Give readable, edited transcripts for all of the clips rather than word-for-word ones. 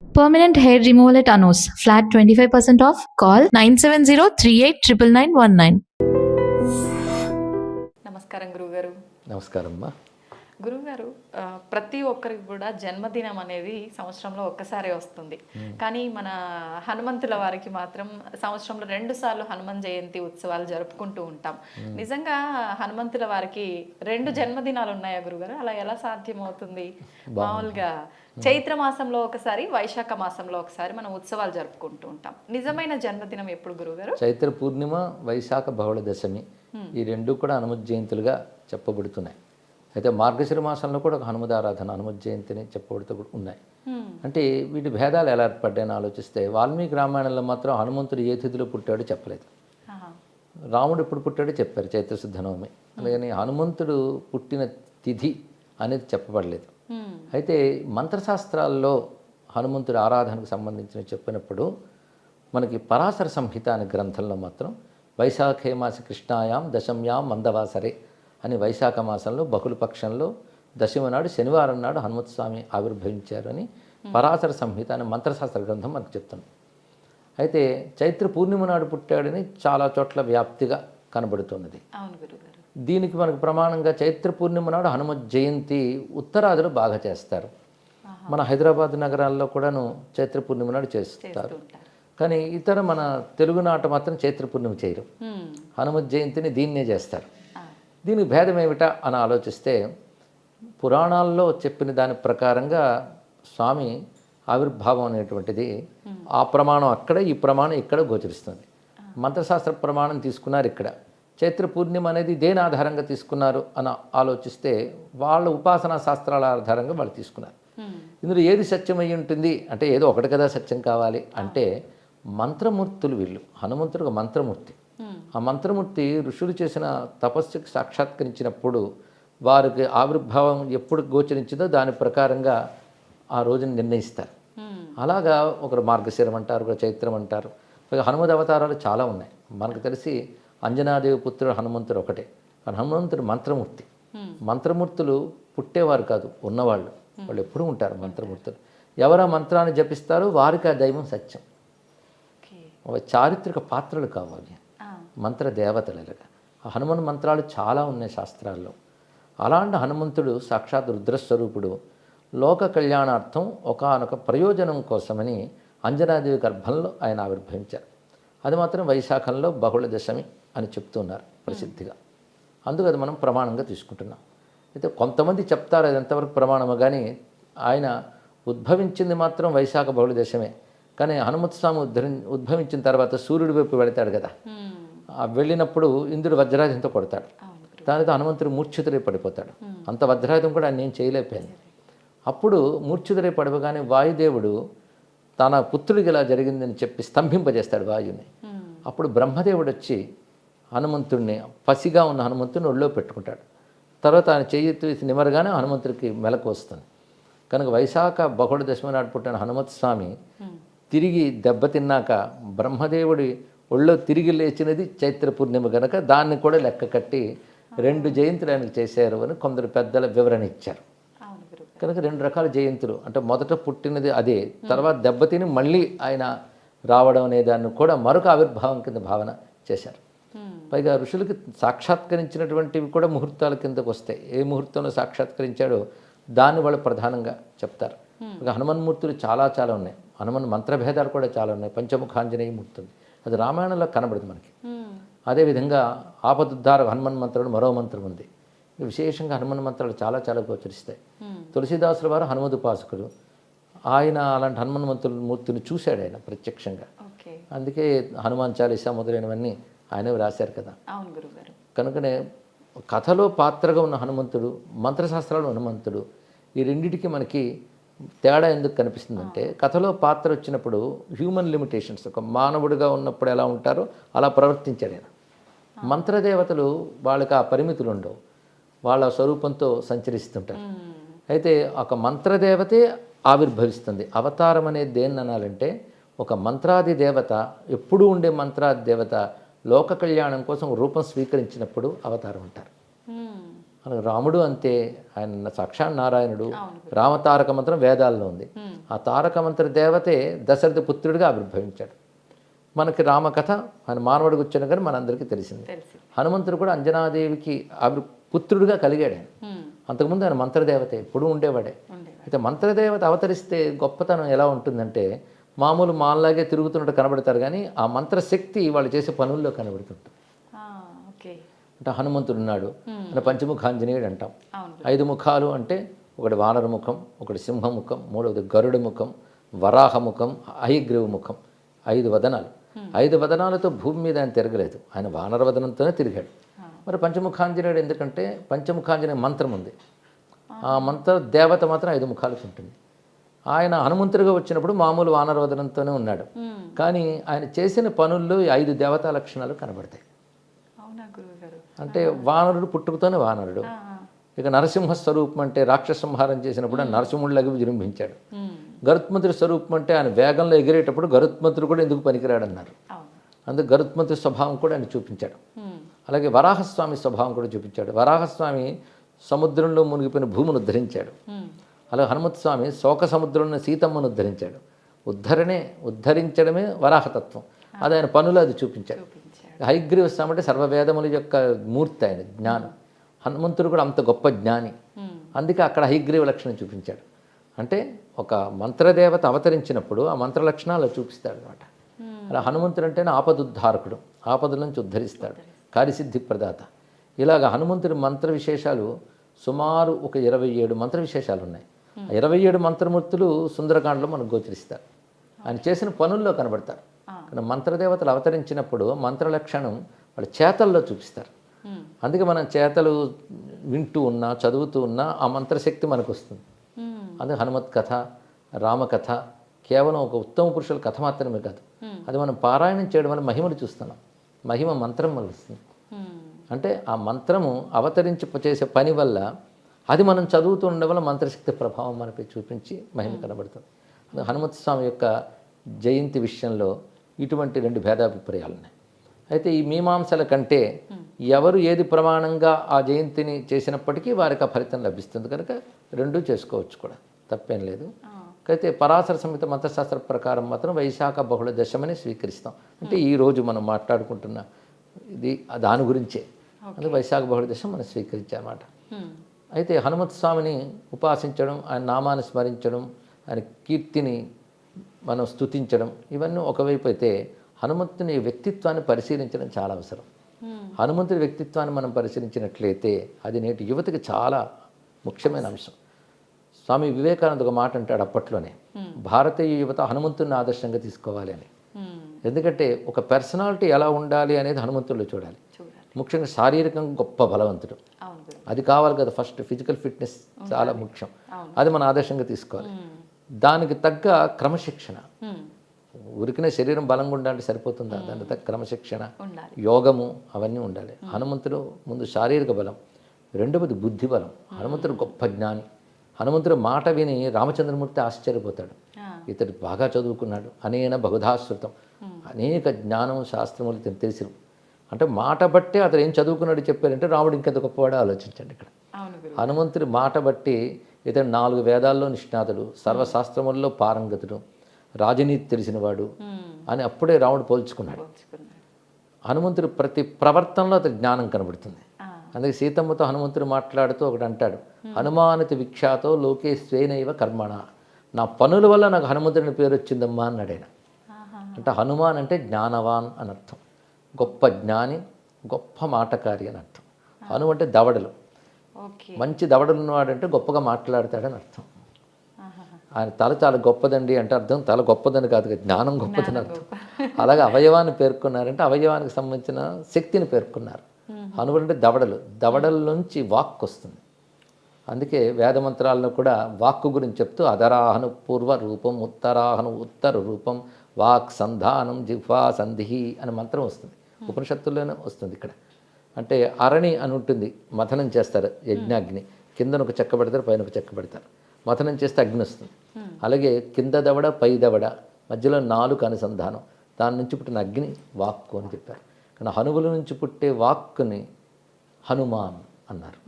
Permanent hair removal at Anos. Flat 25% off. Call 970-389919. నమస్కారం గురుగారు. నమస్కారం అమ్మా. గురుగారు, ప్రతి ఒక్కరికి కూడా జన్మదినం అనేది సంవత్సరంలో ఒక్కసారే వస్తుంది. కానీ మన హనుమంతుల వారికి మాత్రం సంవత్సరంలో 2 సార్లు హనుమాన్ జయంతి ఉత్సవాలు జరుపుకుంటూ ఉంటాం. నిజంగా హనుమంతుల వారికి 2 జన్మదినాలు ఉన్నాయా గురుగారు? అలా ఎలా సాధ్యమవుతుంది? మామూలుగా చైత్ర మాసంలో ఒకసారి, వైశాఖ మాసంలో ఒకసారి మనం ఉత్సవాలు జరుపుకుంటూ ఉంటాం. నిజమైన జన్మదినం ఎప్పుడు గురుగారు? చైత్ర పూర్ణిమ, వైశాఖ బహుళ దశమి ఈ రెండు కూడా హనుమత్ జయంతులుగా చెప్పబడుతున్నాయి. అయితే మార్గశిర మాసంలో కూడా ఒక హనుమదారాధన, హనుమత్ జయంతిని చెప్పబడుతూ ఉన్నాయి. అంటే వీటి భేదాలు ఎలా ఏర్పడ్డాయని ఆలోచిస్తే వాల్మీకి రామాయణంలో మాత్రం హనుమంతుడు ఏ తిథిలో పుట్టాడో చెప్పలేదు. రాముడు ఎప్పుడు పుట్టాడో చెప్పారు, చైత్రశుద్ధ నవమి. అలాగని హనుమంతుడు పుట్టిన తిథి అనేది చెప్పబడలేదు. అయితే మంత్రశాస్త్రాల్లో హనుమంతుడి ఆరాధనకు సంబంధించిన చెప్పినప్పుడు మనకి పరాశర సంహిత అనే గ్రంథంలో మాత్రం వైశాఖే మాస కృష్ణాయాం దశమ్యాం మందవాసరే అని వైశాఖ మాసంలో బహుళపక్షంలో దశమి నాడు శనివారం నాడు హనుమత్ స్వామి ఆవిర్భవించారు అని పరాశర సంహిత అనే మంత్రశాస్త్ర గ్రంథం మనకు చెప్తుంది. అయితే చైత్ర పూర్ణిమ నాడు పుట్టాడని చాలా చోట్ల వ్యాప్తిగా కనబడుతున్నది. దీనికి మనకు ప్రమాణంగా చైత్ర పూర్ణిమ నాడు హనుమత్ జయంతి ఉత్తరాదిలో బాగా చేస్తారు. మన హైదరాబాద్ నగరాల్లో కూడాను చైత్ర పూర్ణిమ నాడు చేస్తారు. కానీ ఇతర మన తెలుగునాట మాత్రం చైత్ర పూర్ణిమ చేయరు. హనుమత్ జయంతిని దీన్నే చేస్తారు. దీనికి భేదం ఏమిటా అని ఆలోచిస్తే పురాణాల్లో చెప్పిన దాని ప్రకారంగా స్వామి ఆవిర్భావం అనేటువంటిది ఆ ప్రమాణం అక్కడ, ఈ ప్రమాణం ఇక్కడ గోచరిస్తుంది. మంత్రశాస్త్ర ప్రమాణం తీసుకున్నారు ఇక్కడ. చైత్ర పూర్ణిమ అనేది దేని ఆధారంగా తీసుకున్నారు అని ఆలోచిస్తే వాళ్ళ ఉపాసనా శాస్త్రాల ఆధారంగా వాళ్ళు తీసుకున్నారు. ఇందులో ఏది సత్యమై ఉంటుంది అంటే ఏదో ఒకటి కదా సత్యం కావాలి అంటే మంత్రమూర్తులు వీళ్ళు. హనుమంతుడు ఒక మంత్రమూర్తి. ఆ మంత్రమూర్తి ఋషులు చేసిన తపస్సుకి సాక్షాత్కరించినప్పుడు వారికి ఆవిర్భావం ఎప్పుడు గోచరించిందో దాని ప్రకారంగా ఆ రోజుని నిర్ణయిస్తారు. అలాగా ఒకరు మార్గశిరం అంటారు, ఒకరు చైత్రం అంటారు. హనుమద్ అవతారాలు చాలా ఉన్నాయి. మనకు తెలిసి అంజనాదేవి పుత్రుడు హనుమంతుడు ఒకటే. కానీ హనుమంతుడు మంత్రమూర్తి. మంత్రమూర్తులు పుట్టేవారు కాదు, ఉన్నవాళ్ళు. వాళ్ళు ఎప్పుడూ ఉంటారు మంత్రమూర్తులు. ఎవరు ఆ మంత్రాన్ని జపిస్తారో వారికి ఆ దైవం సత్యం. చారిత్రక పాత్రలు కావాలి, మంత్ర దేవతలుగా. ఆ హనుమన్ మంత్రాలు చాలా ఉన్నాయి శాస్త్రాల్లో. అలాంటి హనుమంతుడు సాక్షాత్ రుద్రస్వరూపుడు. లోక కళ్యాణార్థం ఒకానొక ప్రయోజనం కోసమని అంజనాదేవి గర్భంలో ఆయన ఆవిర్భవించారు. అది మాత్రం వైశాఖంలో బహుళ దశమి అని చెప్తున్నారు ప్రసిద్ధిగా. అందుకు అది మనం ప్రమాణంగా తీసుకుంటున్నాం. అయితే కొంతమంది చెప్తారు అది ఎంతవరకు ప్రమాణమో, కానీ ఆయన ఉద్భవించింది మాత్రం వైశాఖ బహుళ దశమే. కానీ హనుమత్ స్వామి ఉద్భవించిన తర్వాత సూర్యుడి వైపు వెళతాడు కదా, వెళ్ళినప్పుడు ఇంద్రుడు వజ్రాయుధంతో కొడతాడు. దానితో హనుమంతుడు మూర్ఛితుడై పడిపోతాడు. అంత వజ్రాయుధం కూడా ఆయన ఏం చేయలేకపోయింది. అప్పుడు మూర్ఛితుడై పడిపోగానే వాయుదేవుడు తన పుత్రుడికి ఇలా జరిగిందని చెప్పి స్తంభింపజేస్తాడు వాయుని. అప్పుడు బ్రహ్మదేవుడు వచ్చి హనుమంతుడిని, పసిగా ఉన్న హనుమంతుడిని ఒళ్ళో పెట్టుకుంటాడు. తర్వాత ఆయన చెయ్యి తీసి నిమరగానే హనుమంతుడికి మెలకు వస్తుంది. కనుక వైశాఖ బహుళ దశమి నాడు పుట్టిన హనుమత్ స్వామి తిరిగి దెబ్బతిన్నాక బ్రహ్మదేవుడి ఒళ్ళో తిరిగి లేచినది చైత్ర పూర్ణిమ కనుక దాన్ని కూడా లెక్క కట్టి 2 జయంతులు ఆయనకు చేశారు అని కొందరు పెద్దల వివరణ ఇచ్చారు. కనుక 2 రకాల జయంతులు అంటే మొదట పుట్టినది అదే, తర్వాత దెబ్బతిని మళ్ళీ ఆయన రావడం అనే దాన్ని కూడా మరొక ఆవిర్భావం కింద భావన చేశారు. పైగా ఋషులకి సాక్షాత్కరించినటువంటివి కూడా ముహూర్తాల కిందకు వస్తాయి. ఏ ముహూర్తంలో సాక్షాత్కరించాడో దాన్ని వాళ్ళు ప్రధానంగా చెప్తారు. ఇక హనుమన్మూర్తులు చాలా చాలా ఉన్నాయి. హనుమన్ మంత్రభేదాలు కూడా చాలా ఉన్నాయి. పంచముఖాంజనేయ మూర్తి ఉంది, అది రామాయణంలో కనబడుతుంది మనకి. అదేవిధంగా ఆపదుద్ధార హనుమన్ మంత్రుడు మరో మంత్రం ఉంది. విశేషంగా హనుమన్ మంత్రాలు చాలా చాలా గోచరిస్తాయి. తులసీదాసుల వారు హనుమదుపాసకుడు. ఆయన అలాంటి హనుమన్ మూర్తిని చూశాడు ఆయన ప్రత్యక్షంగా. అందుకే హనుమాన్ చాలీసా మొదలైనవన్నీ ఆయన రాశారు కదా. కనుకనే కథలో పాత్రగా ఉన్న హనుమంతుడు, మంత్రశాస్త్రాలు హనుమంతుడు, ఈ రెండింటికి మనకి తేడా ఎందుకు కనిపిస్తుందంటే కథలో పాత్ర వచ్చినప్పుడు హ్యూమన్ లిమిటేషన్స్, ఒక మానవుడిగా ఉన్నప్పుడు ఎలా ఉంటారో అలా ప్రవర్తించాడు ఆయన. మంత్రదేవతలు వాళ్ళకి ఆ పరిమితులు ఉండవు, వాళ్ళ స్వరూపంతో సంచరిస్తుంటారు. అయితే ఒక మంత్రదేవతే ఆవిర్భవిస్తుంది. అవతారం అనేది దేన్ని అనాలంటే ఒక మంత్రాది దేవత, ఎప్పుడూ ఉండే మంత్రాది దేవత లోక కళ్యాణం కోసం రూపం స్వీకరించినప్పుడు అవతారం అంటారు. అలాగే రాముడు అంతే, ఆయన సాక్షాత్ నారాయణుడు. రామతారక మంత్రం వేదాల్లో ఉంది. ఆ తారక మంత్ర దేవతే దశరథ పుత్రుడిగా ఆవిర్భవించాడు. మనకి రామకథ ఆయన మానవుడికి వచ్చిన కానీ మనందరికీ తెలిసింది. హనుమంతుడు కూడా అంజనాదేవికి పుత్రుడిగా కలిగాడు ఆయన. అంతకుముందు ఆయన మంత్రదేవతే, ఎప్పుడూ ఉండేవాడే. అయితే మంత్రదేవత అవతరిస్తే గొప్పతనం ఎలా ఉంటుందంటే, మామూలు మాల్లాగే తిరుగుతున్నట్టు కనబడతారు కానీ ఆ మంత్రశక్తి వాళ్ళు చేసే పనుల్లో కనబడుతుంటుంది. అంటే హనుమంతుడు ఉన్నాడు అంటే పంచముఖాంజనేయుడు అంటాం. 5 ముఖాలు అంటే ఒకటి వానర ముఖం, ఒకటి సింహముఖం, మూడవది గరుడ ముఖం, వరాహ ముఖం, హయగ్రీవ ముఖం. 5 వదనాలు. 5 వదనాలతో భూమి మీద ఆయన తిరగలేదు, ఆయన వానర వదనంతోనే తిరిగాడు. మరి పంచముఖాంజనేయుడు ఎందుకంటే పంచముఖాంజనేయ మంత్రం ఉంది. ఆ మంత్ర దేవత మాత్రం 5 ముఖాలకు ఉంటుంది. ఆయన హనుమంతుడిగా వచ్చినప్పుడు మామూలు వానర వదనంతోనే ఉన్నాడు. కానీ ఆయన చేసిన పనుల్లో 5 దేవతా లక్షణాలు కనబడతాయి. అంటే వానరుడు పుట్టుకతోనే వానరుడు. ఇక నరసింహ స్వరూపం అంటే రాక్షస సంహారం చేసినప్పుడు నరసింహుడిలాగా విజృంభించాడు. గరుత్మంతుడి స్వరూపం అంటే ఆయన వేగంలో ఎగిరేటప్పుడు గరుత్మంతుడు కూడా ఎందుకు పనికిరాడన్నారు. అందుకు గరుత్మంతుడి స్వభావం కూడా ఆయన చూపించాడు. అలాగే వరాహస్వామి స్వభావం కూడా చూపించాడు. వరాహస్వామి సముద్రంలో మునిగిపోయిన భూమిని ఉద్ధరించాడు. అలాగే హనుమత్ స్వామి శోక సముద్రంలో సీతమ్మను ఉద్ధరించాడు. ఉద్ధరించడమే వరాహతత్వం. అది ఆయన పనులు అది చూపించాడు. హయగ్రీవ స్వామి అంటే సర్వవేదముల యొక్క మూర్తి, ఆయన జ్ఞానం. హనుమంతుడు కూడా అంత గొప్ప జ్ఞాని. అందుకే అక్కడ హయగ్రీవ లక్షణం చూపించాడు. అంటే ఒక మంత్రదేవత అవతరించినప్పుడు ఆ మంత్ర లక్షణాలు చూపిస్తాడు అనమాట. అలా హనుమంతుడు అంటేనే ఆపదుద్ధారకుడు, ఆపదల నుంచి ఉద్ధరిస్తాడు, కార్యసిద్ధి ప్రదాత. ఇలాగ హనుమంతుడి మంత్ర విశేషాలు సుమారు ఒక 27 మంత్ర విశేషాలు ఉన్నాయి. 27 మంత్రమూర్తులు సుందరకాండలో మనకు గోచరిస్తారు. ఆయన చేసిన పనుల్లో కనబడతారు. కానీ మంత్రదేవతలు అవతరించినప్పుడు మంత్ర లక్షణం వాళ్ళ చేతల్లో చూపిస్తారు. అందుకే మనం చేతలు వింటూ ఉన్నా చదువుతూ ఉన్నా ఆ మంత్రశక్తి మనకు వస్తుంది. అందుకే హనుమత్ కథ, రామకథ కేవలం ఒక ఉత్తమ పురుషుల కథ మాత్రమే కాదు, అది మనం పారాయణం చేయడం వల్ల మహిమను చూస్తున్నాం. మహిమ మంత్రం వల్ల వస్తుంది. అంటే ఆ మంత్రము అవతరించి చేసే పని వల్ల అది మనం చదువుతూ ఉండడం వల్ల మంత్రశక్తి ప్రభావం మనపై చూపించి మహిమ కనబడుతుంది. హనుమత్ స్వామి యొక్క జయంతి విషయంలో ఇటువంటి 2 భేదాభిప్రాయాలు ఉన్నాయి. అయితే ఈ మీమాంసల కంటే ఎవరు ఏది ప్రమాణంగా ఆ జయంతిని చేసినప్పటికీ వారికి ఆ ఫలితం లభిస్తుంది కనుక 2 చేసుకోవచ్చు కూడా, తప్పేం లేదు. అయితే పరాశర సంహిత మంత్రశాస్త్ర ప్రకారం మాత్రం వైశాఖ బహుళ దశమని స్వీకరిస్తాం. అంటే ఈరోజు మనం మాట్లాడుకుంటున్న ఇది దాని గురించే, అందుకే వైశాఖ బహుళ దశం మనం స్వీకరించామన్నమాట. అయితే హనుమత్ స్వామిని ఉపాసించడం, ఆయన నామాన్ని స్మరించడం, ఆయన కీర్తిని మనం స్తుతించడం, ఇవన్నీ ఒకవైపు అయితే హనుమంతుని వ్యక్తిత్వాన్ని పరిశీలించడం చాలా అవసరం. హనుమంతుడి వ్యక్తిత్వాన్ని మనం పరిశీలించినట్లయితే అది నేటి యువతకి చాలా ముఖ్యమైన అంశం. స్వామి వివేకానంద ఒక మాట అంటాడు అప్పట్లోనే, భారతీయ యువత హనుమంతుడిని ఆదర్శంగా తీసుకోవాలి అని. ఎందుకంటే ఒక పర్సనాలిటీ ఎలా ఉండాలి అనేది హనుమంతుడిలో చూడాలి. ముఖ్యంగా శారీరకంగా గొప్ప బలవంతుడు, అది కావాలి కదా. ఫస్ట్ ఫిజికల్ ఫిట్నెస్ చాలా ముఖ్యం, అది మన ఆదర్శంగా తీసుకోవాలి. దానికి తగ్గ క్రమశిక్షణ, ఉరికిన శరీరం బలంగా ఉండాలంటే సరిపోతుందా, దానికి తగ్గ క్రమశిక్షణ, యోగము అవన్నీ ఉండాలి. హనుమంతుడు ముందు శారీరక బలం, రెండవది బుద్ధి బలం. హనుమంతుడు గొప్ప జ్ఞాని. హనుమంతుడు మాట విని రామచంద్రమూర్తి ఆశ్చర్యపోతాడు, ఇతడు బాగా చదువుకున్నాడు, అనేన బహుధాశ్రుతం, అనేక జ్ఞానం శాస్త్రములు తెలిసి. అంటే మాట బట్టే అతను ఏం చదువుకున్నాడు చెప్పారంటే రాముడు ఇంకెంత గొప్పవాడో ఆలోచించండి. ఇక్కడ హనుమంతుడి మాట బట్టి ఇతడు 4 వేదాల్లో నిష్ణాతుడు, సర్వశాస్త్రముల్లో పారంగతుడు, రాజనీతి తెలిసినవాడు అని అప్పుడే రాముడు పోల్చుకున్నాడు. హనుమంతుడు ప్రతి ప్రవర్తనలో అతని జ్ఞానం కనబడుతుంది. అందుకే సీతమ్మతో హనుమంతుడు మాట్లాడుతూ ఒకటి అంటాడు, హనుమానతి విఖ్యాతో లోకే స్వేనైవ కర్మణ, నా పనుల వల్ల నాకు హనుమంతుడిని పేరు వచ్చిందమ్మా అన్నాడు ఆయన. అంటే హనుమాన్ అంటే జ్ఞానవాన్ అని అర్థం, గొప్ప జ్ఞాని, గొప్ప మాటకారి అని అర్థం. హను అంటే దవడలు, మంచి దవడలు ఉన్నవాడంటే గొప్పగా మాట్లాడతాడని అర్థం. ఆయన తల చాలా గొప్పదండి అంటే అర్థం తల గొప్పదని కాదు, జ్ఞానం గొప్పదని అర్థం. అలాగే అవయవాన్ని పేర్కొన్నారంటే అవయవానికి సంబంధించిన శక్తిని పేర్కొన్నారు. హనువులు అంటే దవడలు, దవడల నుంచి వాక్ వస్తుంది. అందుకే వేదమంత్రాల్లో కూడా వాక్కు గురించి చెప్తూ అధరాహను పూర్వ రూపం, ఉత్తరాహను ఉత్తర రూపం, వాక్ సంధానం జిహ్వా సంధి అనే మంత్రం వస్తుంది. ఉపనిషత్తుల్లోనే వస్తుంది. ఇక్కడ అంటే అరణి అని ఉంటుంది, మథనం చేస్తారు యజ్ఞాగ్ని, కిందన ఒక చెక్క పెడతారు, పైన ఒక చెక్క పెడతారు, మథనం చేస్తే అగ్ని వస్తుంది. అలాగే కింద దవడ పై దవడ మధ్యలో 4 అనుసంధానం, దాని నుంచి పుట్టిన అగ్ని వాక్కు అని చెప్పారు. కానీ హనువుల నుంచి పుట్టే వాక్కుని హనుమాన్ అన్నారు.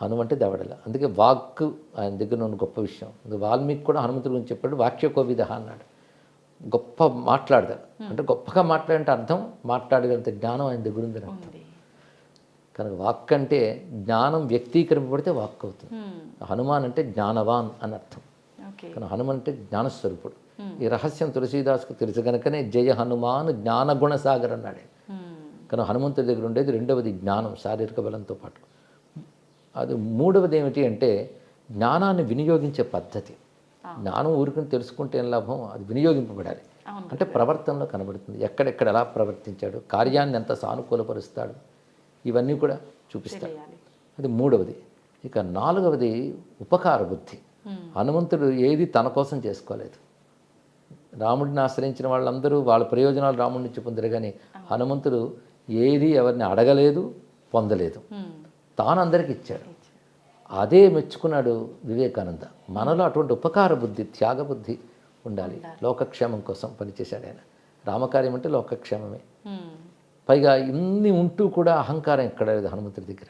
హనుమ అంటే దవడల. అందుకే వాక్ ఆయన దగ్గర ఉన్న గొప్ప విషయం. వాల్మీకి కూడా హనుమంతుడి గురించి చెప్పాడు, వాక్యకోవిద అన్నాడు. గొప్ప మాట్లాడతాడు, అంటే గొప్పగా మాట్లాడంటే అర్థం మాట్లాడగలిగితే జ్ఞానం ఆయన దగ్గర ఉంది. కనుక వాక్ అంటే జ్ఞానం వ్యక్తీకరింపబడితే వాక్ అవుతుంది. హనుమాన్ అంటే జ్ఞానవాన్ అని అర్థం. కానీ హనుమ అంటే జ్ఞానస్వరూపుడు. ఈ రహస్యం తులసీదాస్కు తెలుసు కనుకనే జయ హనుమాన్ జ్ఞానగుణ సాగర్ అన్నాడు. కానీ హనుమంతుడి దగ్గర ఉండేది రెండవది జ్ఞానం, శారీరక బలంతో పాటు. అది మూడవది ఏమిటి అంటే జ్ఞానాన్ని వినియోగించే పద్ధతి. జ్ఞానం ఊరికని తెలుసుకుంటే ఏం లాభం, అది వినియోగింపబడాలి. అంటే ప్రవర్తనలో కనబడుతుంది, ఎక్కడెక్కడ ఎలా ప్రవర్తించాడు, కార్యాన్ని ఎంత సానుకూలపరుస్తాడు, ఇవన్నీ కూడా చూపిస్తాడు. అది మూడవది. ఇక నాలుగవది ఉపకార బుద్ధి. హనుమంతుడు ఏది తన కోసం చేసుకోలేదు. రాముడిని ఆశ్రయించిన వాళ్ళందరూ వాళ్ళ ప్రయోజనాలు రాముడి నుంచి పొందారు, కానీ హనుమంతుడు ఏది ఎవరిని అడగలేదు, పొందలేదు, తాను అందరికి ఇచ్చాడు. అదే మెచ్చుకున్నాడు వివేకానంద. మనలో అటువంటి ఉపకార బుద్ధి, త్యాగ బుద్ధి ఉండాలి. లోకక్షేమం కోసం పనిచేశాడు ఆయన. రామకార్యం అంటే లోకక్షేమమే. పైగా ఇన్ని ఉంటూ కూడా అహంకారం ఎక్కడ లేదు హనుమంతుడి దగ్గర.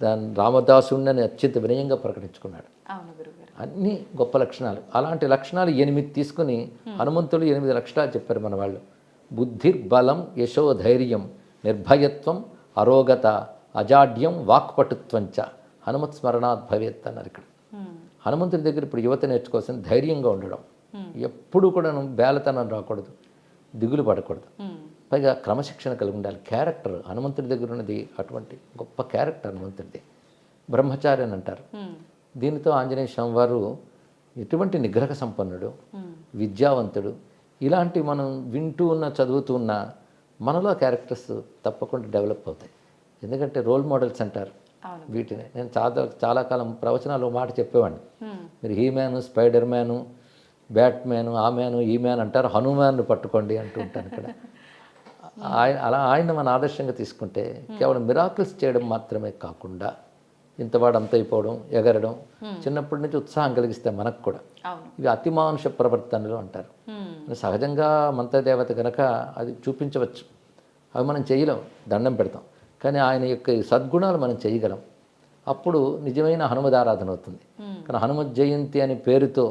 దాన్ని రామదాసుడిని అత్యంత వినయంగా ప్రకటించుకున్నాడు. అన్ని గొప్ప లక్షణాలు. అలాంటి లక్షణాలు 8 తీసుకుని హనుమంతుడు 8 లక్షణాలు చెప్పారు మన వాళ్ళు. బుద్ధిర్బలం, యశోధైర్యం, నిర్భయత్వం, అరోగత, అజాడ్యం, వాక్పటుత్వంచ హనుమత్ స్మరణాత్ భవేత్ అన్నారు ఇక్కడ. హనుమంతుడి దగ్గర ఇప్పుడు యువత నేర్చుకోవాల్సిన ధైర్యంగా ఉండడం, ఎప్పుడు కూడా బేలతనం రాకూడదు, దిగులు పడకూడదు, పైగా క్రమశిక్షణ కలిగి ఉండాలి. క్యారెక్టర్ హనుమంతుడి దగ్గర ఉన్నది అటువంటి గొప్ప క్యారెక్టర్ హనుమంతుడిది. బ్రహ్మచారి అని అంటారు. దీనితో ఆంజనేయ స్వామి వారు ఎటువంటి నిగ్రహ సంపన్నుడు, విద్యావంతుడు, ఇలాంటి మనం వింటూ ఉన్న చదువుతూ ఉన్న మనలో క్యారెక్టర్స్ తప్పకుండా డెవలప్ అవుతాయి. ఎందుకంటే రోల్ మోడల్స్ అంటారు వీటిని. నేను చాలా కాలం ప్రవచనాలు మాట చెప్పేవాడిని. మీరు he man, spider man, bat man, ఆ మ్యాను, ఈ మ్యాన్ అంటారు, హనుమాన్ను పట్టుకోండి అంటూ ఉంటాను ఇక్కడ. ఆయన మన ఆదర్శంగా తీసుకుంటే కేవలం మిరాకిల్స్ చేయడం మాత్రమే కాకుండా ఇంతవాడు అంత అయిపోవడం, ఎగరడం, చిన్నప్పటి నుంచి ఉత్సాహం కలిగిస్తే మనకు కూడా. ఇవి అతిమానుష ప్రవర్తనలు అంటారు. సహజంగా మంత్రదేవత కనుక అది చూపించవచ్చు, అవి మనం చేయలేం, దండం పెడతాం. కానీ ఆయన యొక్క సద్గుణాలు మనం చేయగలం. అప్పుడు నిజమైన హనుమదారాధన అవుతుంది. కానీ హనుమత్ జయంతి అనే పేరుతో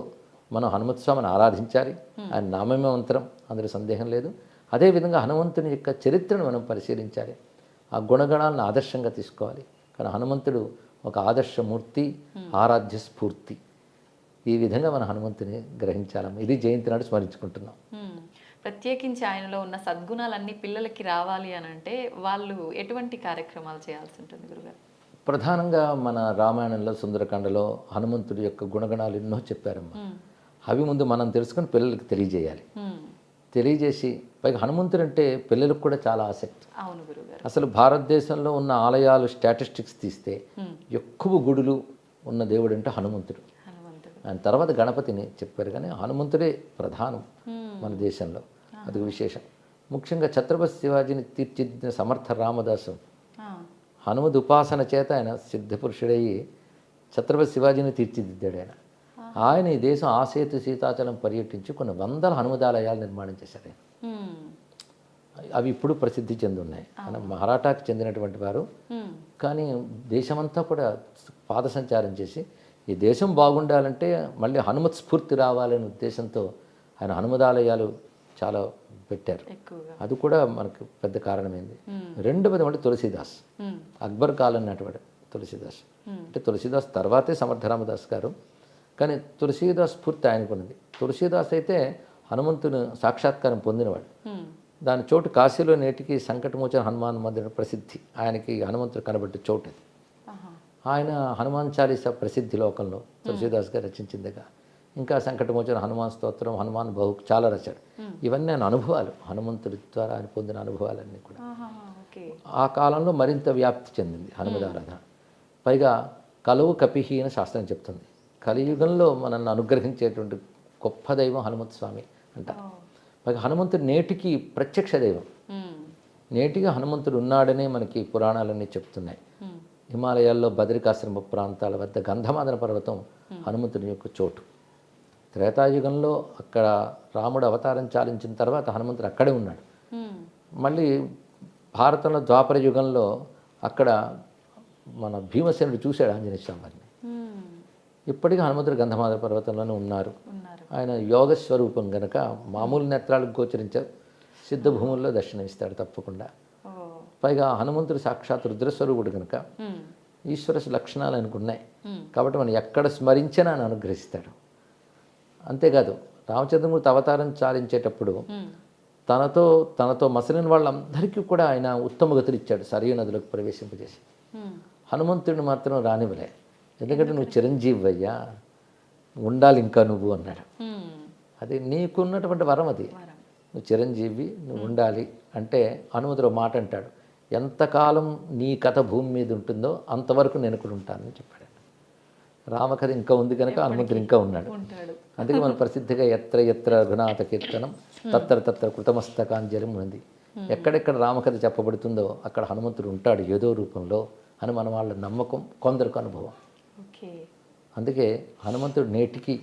మనం హనుమత్ స్వామిని ఆరాధించాలి. ఆయన నామమే మంత్రం, అందులో సందేహం లేదు. అదేవిధంగా హనుమంతుని యొక్క చరిత్రను మనం పరిశీలించాలి, ఆ గుణగణాలను ఆదర్శంగా తీసుకోవాలి. కానీ హనుమంతుడు ఒక ఆదర్శమూర్తి, ఆరాధ్య స్ఫూర్తి. ఈ విధంగా మన హనుమంతుని గ్రహించాలమ్మ. ఇది జయంతి నాడు స్మరించుకుంటున్నాం. ప్రత్యేకించి ఆయనలో ఉన్న సద్గుణాలన్నీ పిల్లలకి రావాలి అని అంటే వాళ్ళు ఎటువంటి కార్యక్రమాలు చేయాల్సి ఉంటుంది గురుగారు? ప్రధానంగా మన రామాయణంలో, సుందరకాండలో హనుమంతుడి యొక్క గుణగణాలు ఎన్నో చెప్పారమ్మా. అవి ముందు మనం తెలుసుకొని పిల్లలకి తెలియజేయాలి. తెలియజేసి పైగా హనుమంతుడు అంటే పిల్లలకు కూడా చాలా ఆసక్తి. అవును గురుగారు. అసలు భారతదేశంలో ఉన్న ఆలయాలు స్టాటిస్టిక్స్ తీస్తే ఎక్కువ గుడులు ఉన్న దేవుడు అంటే హనుమంతుడు. ఆయన తర్వాత గణపతిని చెప్పారు, కానీ హనుమంతుడే ప్రధానం మన దేశంలో. అది విశేషం. ముఖ్యంగా ఛత్రపతి శివాజీని తీర్చిదిద్దిన సమర్థ రామదాసు హనుమద్ ఉపాసన చేత ఆయన సిద్ధపురుషుడయ్యి ఛత్రపతి శివాజీని తీర్చిదిద్దాడు. ఆయన ఈ దేశం ఆసేతు సీతాచలం పర్యటించి కొన్ని వందల హనుమదాలయాలు నిర్మాణం చేశారు. అవి ఇప్పుడు ప్రసిద్ధి చెంది ఉన్నాయి. ఆయన మహారాఠాకి చెందినటువంటి వారు, కానీ దేశమంతా కూడా పాదసంచారం చేసి ఈ దేశం బాగుండాలంటే మళ్ళీ హనుమత్ స్ఫూర్తి రావాలనే ఉద్దేశంతో ఆయన హనుమదాలయాలు చాలా పెట్టారు. అది కూడా మనకు పెద్ద కారణమైంది. రెండవది మళ్ళీ తులసీదాస్, అక్బర్ కాలం నాటివాడు తులసీదాస్. అంటే తులసీదాస్ తర్వాతే సమర్థ రామదాస్ గారు, కానీ తులసీదాస్ స్ఫూర్తి ఆయనకున్నది. తులసీదాస్ అయితే హనుమంతుని సాక్షాత్కారం పొందినవాడు. దాని చోటు కాశీలో నేటికి సంకటమోచన హనుమాన్ మందిరం ప్రసిద్ధి. ఆయనకి హనుమంతుడు కనబడ్డ చోటు అది. ఆయన హనుమాన్ చాలీసా ప్రసిద్ధి లోకంలో తులసీదాస్ గారు రచించిందిగా. ఇంకా సంకటమోచన హనుమాన్ స్తోత్రం, హనుమాన్ బహు చాలా రచాడు. ఇవన్నీ ఆయన అనుభవాలు, హనుమంతుడి ద్వారా ఆయన పొందిన అనుభవాలన్నీ కూడా. ఆ కాలంలో మరింత వ్యాప్తి చెందింది హనుమదారాధన. పైగా కలువు కపిహి అని శాస్త్రం చెప్తుంది. కలియుగంలో మనల్ని అనుగ్రహించేటువంటి గొప్ప దైవం హనుమంత స్వామి అంటారు. పైగా హనుమంతుడు నేటికి ప్రత్యక్ష దైవం. నేటిగా హనుమంతుడు ఉన్నాడనే మనకి పురాణాలన్నీ చెప్తున్నాయి. హిమాలయాల్లో బదరికాశ్రమ ప్రాంతాల వద్ద గంధమాదన పర్వతం హనుమంతుని యొక్క చోటు. త్రేతాయుగంలో అక్కడ రాముడు అవతారం చాలించిన తర్వాత హనుమంతుడు అక్కడే ఉన్నాడు. మళ్ళీ భారతంలో ద్వాపర యుగంలో అక్కడ మన భీమసేనుడు చూశాడు ఆంజనేయ స్వామి వారిని. ఇప్పటికీ హనుమంతుడు గంధమాదర పర్వతంలోనే ఉన్నారు. ఆయన యోగ స్వరూపం గనక మామూలు నేత్రాలకు గోచరించారు, సిద్ధ భూముల్లో దర్శనమిస్తాడు తప్పకుండా. పైగా హనుమంతుడు సాక్షాత్ రుద్రస్వరూపుడు కనుక ఈశ్వర లక్షణాలు అనుకున్నాయి కాబట్టి మనం ఎక్కడ స్మరించినా ఆయన అనుగ్రహిస్తాడు. అంతేకాదు రామచంద్రమూర్తి అవతారం చాలించేటప్పుడు తనతో మసలిన వాళ్ళందరికీ కూడా ఆయన ఉత్తమ గతులు ఇచ్చాడు, సరియు నదిలోకి ప్రవేశింపజేసి. హనుమంతుడిని మాత్రం రానివ్వలే, ఎందుకంటే నువ్వు చిరంజీవి అయ్యా, ఉండాలి ఇంకా నువ్వు అన్నాడు. అది నీకున్నటువంటి వరం, అది నువ్వు చిరంజీవి, నువ్వు ఉండాలి అంటే హనుమంతుడు మాట అంటాడు, ఎంతకాలం నీ కథ భూమి మీద ఉంటుందో అంతవరకు నేను ఇక్కడ ఉంటానని చెప్పాడు. రామకథ ఇంకా ఉంది కనుక హనుమంతుడు ఇంకా ఉన్నాడు. అందుకే మన ప్రసిద్ధిగా ఎత్ర ఎత్ర రఘునాథ కీర్తనం తత్ర తత్ర కృతమస్తకాంజలి ఉంది. ఎక్కడెక్కడ రామకథ చెప్పబడుతుందో అక్కడ హనుమంతుడు ఉంటాడు ఏదో రూపంలో అని మన వాళ్ళ నమ్మకం, కొందరికి అనుభవం. అందుకే హనుమంతుడు నేటికి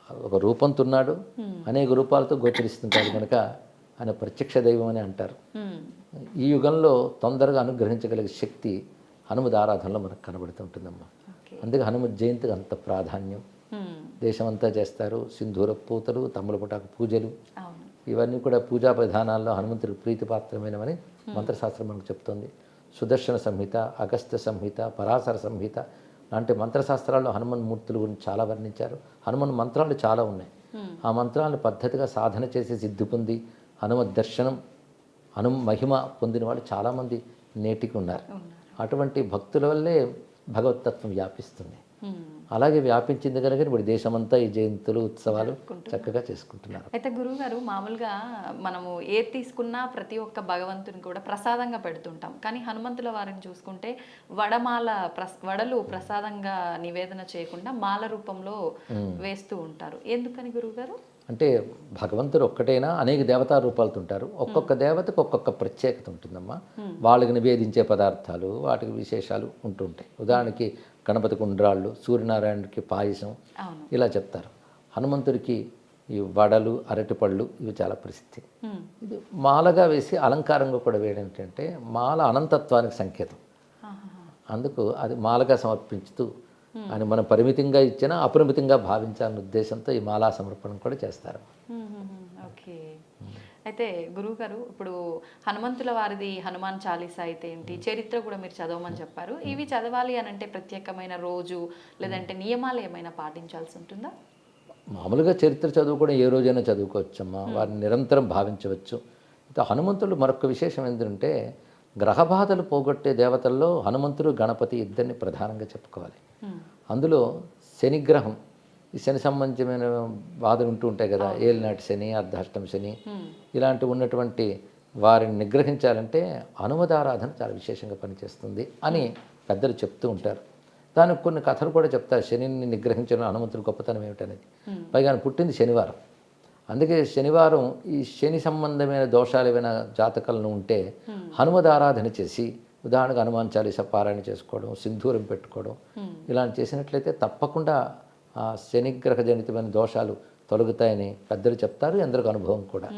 ఒక రూపంతో ఉన్నాడు, అనేక రూపాలతో గోచరిస్తుంటాడు కనుక ఆయన ప్రత్యక్ష దైవం అని అంటారు. ఈ యుగంలో తొందరగా అనుగ్రహించగలిగే శక్తి హనుమద్ ఆరాధనలో మనకు కనబడుతుంటుందమ్మా. అందుకే హనుమత్ జయంతికి అంత ప్రాధాన్యం. దేశమంతా చేస్తారు, సింధూర పూతలు, తమ్ములపుటాకు పూజలు, ఇవన్నీ కూడా పూజా విధానాల్లో హనుమంతుడికి ప్రీతిపాత్రమైనవని మంత్రశాస్త్రం మనకు చెప్తోంది. సుదర్శన సంహిత, అగస్త్య సంహిత, పరాశర సంహిత లాంటి మంత్రశాస్త్రాల్లో హనుమన్ మూర్తుల గురించి చాలా వర్ణించారు. హనుమన్ మంత్రాలు చాలా ఉన్నాయి. ఆ మంత్రాలను పద్ధతిగా సాధన చేసి సిద్ధి పొంది హనుమద్ దర్శనం, మహిమ పొందిన వాళ్ళు చాలామంది నేటికి ఉన్నారు. అటువంటి భక్తుల వల్లే భగవతత్వం వ్యాపిస్తుంది. అలాగే వ్యాపించింది కనుక ఇప్పుడు దేశమంతా ఈ జయంతులు, ఉత్సవాలు చక్కగా చేసుకుంటున్నారు. అయితే గురువుగారు, మామూలుగా మనము ఏది తీసుకున్నా ప్రతి ఒక్క భగవంతుని కూడా ప్రసాదంగా పెడుతుంటాం. కానీ హనుమంతుల వారిని చూసుకుంటే వడలు ప్రసాదంగా నివేదన చేయకుండా మాల రూపంలో వేస్తూ ఉంటారు. ఎందుకని గురువుగారు? అంటే భగవంతుడు ఒక్కటైనా అనేక దేవతా రూపాలతో ఉంటారు. ఒక్కొక్క దేవతకు ఒక్కొక్క ప్రత్యేకత ఉంటుందమ్మా. వాళ్ళకి నివేదించే పదార్థాలు, వాటికి విశేషాలు ఉంటుంటాయి. ఉదాహరణకి గణపతికి ఉండ్రాళ్ళు, సూర్యనారాయణకి పాయసం, ఇలా చెప్తారు. హనుమంతుడికి ఈ వడలు, అరటిపళ్ళు ఇవి చాలా ప్రసిద్ధి. ఇది మాలగా వేసి అలంకారంగా కూడా వేయడం ఏంటంటే మాల అనంతత్వానికి సంకేతం. అందుకు అది మాలగా సమర్పించుతూ అని మనం పరిమితంగా ఇచ్చినా అపరిమితంగా భావించాలనే ఉద్దేశంతో ఈ మాలా సమర్పణం కూడా చేస్తారు. ఓకే. అయితే గురువుగారు, ఇప్పుడు హనుమంతుల వారిది హనుమాన్ చాలీసా అయితే ఏంటి, చరిత్ర కూడా మీరు చదవమని చెప్పారు. ఇవి చదవాలి అని అంటే ప్రత్యేకమైన రోజు లేదంటే నియమాలు ఏమైనా పాటించాల్సి ఉంటుందా? మామూలుగా చరిత్ర చదువుకోవడం ఏ రోజైనా చదువుకోవచ్చమ్మా, వారిని నిరంతరం భావించవచ్చు. అయితే హనుమంతుడు మరొక విశేషం ఏంటంటే గ్రహబాధలు పోగొట్టే దేవతల్లో హనుమంతుడు, గణపతి ఇద్దరిని ప్రధానంగా చెప్పుకోవాలి. అందులో శనిగ్రహం, ఈ శని సంబంధించిన బాధలు ఉంటూ ఉంటాయి కదా, ఏలినాటి శని, అర్ధాష్టమ శని, ఇలాంటివి ఉన్నటువంటి వారిని నిగ్రహించాలంటే హనుమదారాధన చాలా విశేషంగా పనిచేస్తుంది అని పెద్దలు చెప్తూ ఉంటారు. దానికి కొన్ని కథలు కూడా చెప్తారు. శనిని నిగ్రహించడం హనుమంతుడి గొప్పతనం ఏమిటనేది. పైగా ఆయన పుట్టింది శనివారం. అందుకే శనివారం ఈ శని సంబంధమైన దోషాలు ఏమైనా జాతకాలను ఉంటే హనుమదారాధన చేసి, ఉదాహరణకు హనుమాన్ చాలీసా పారాయణ చేసుకోవడం, సింధూరం పెట్టుకోవడం, ఇలాంటి చేసినట్లయితే తప్పకుండా ఆ శనిగ్రహ జనితమైన దోషాలు తొలగుతాయని పెద్దలు చెప్తారు. ఎందరికి అనుభవం కూడా.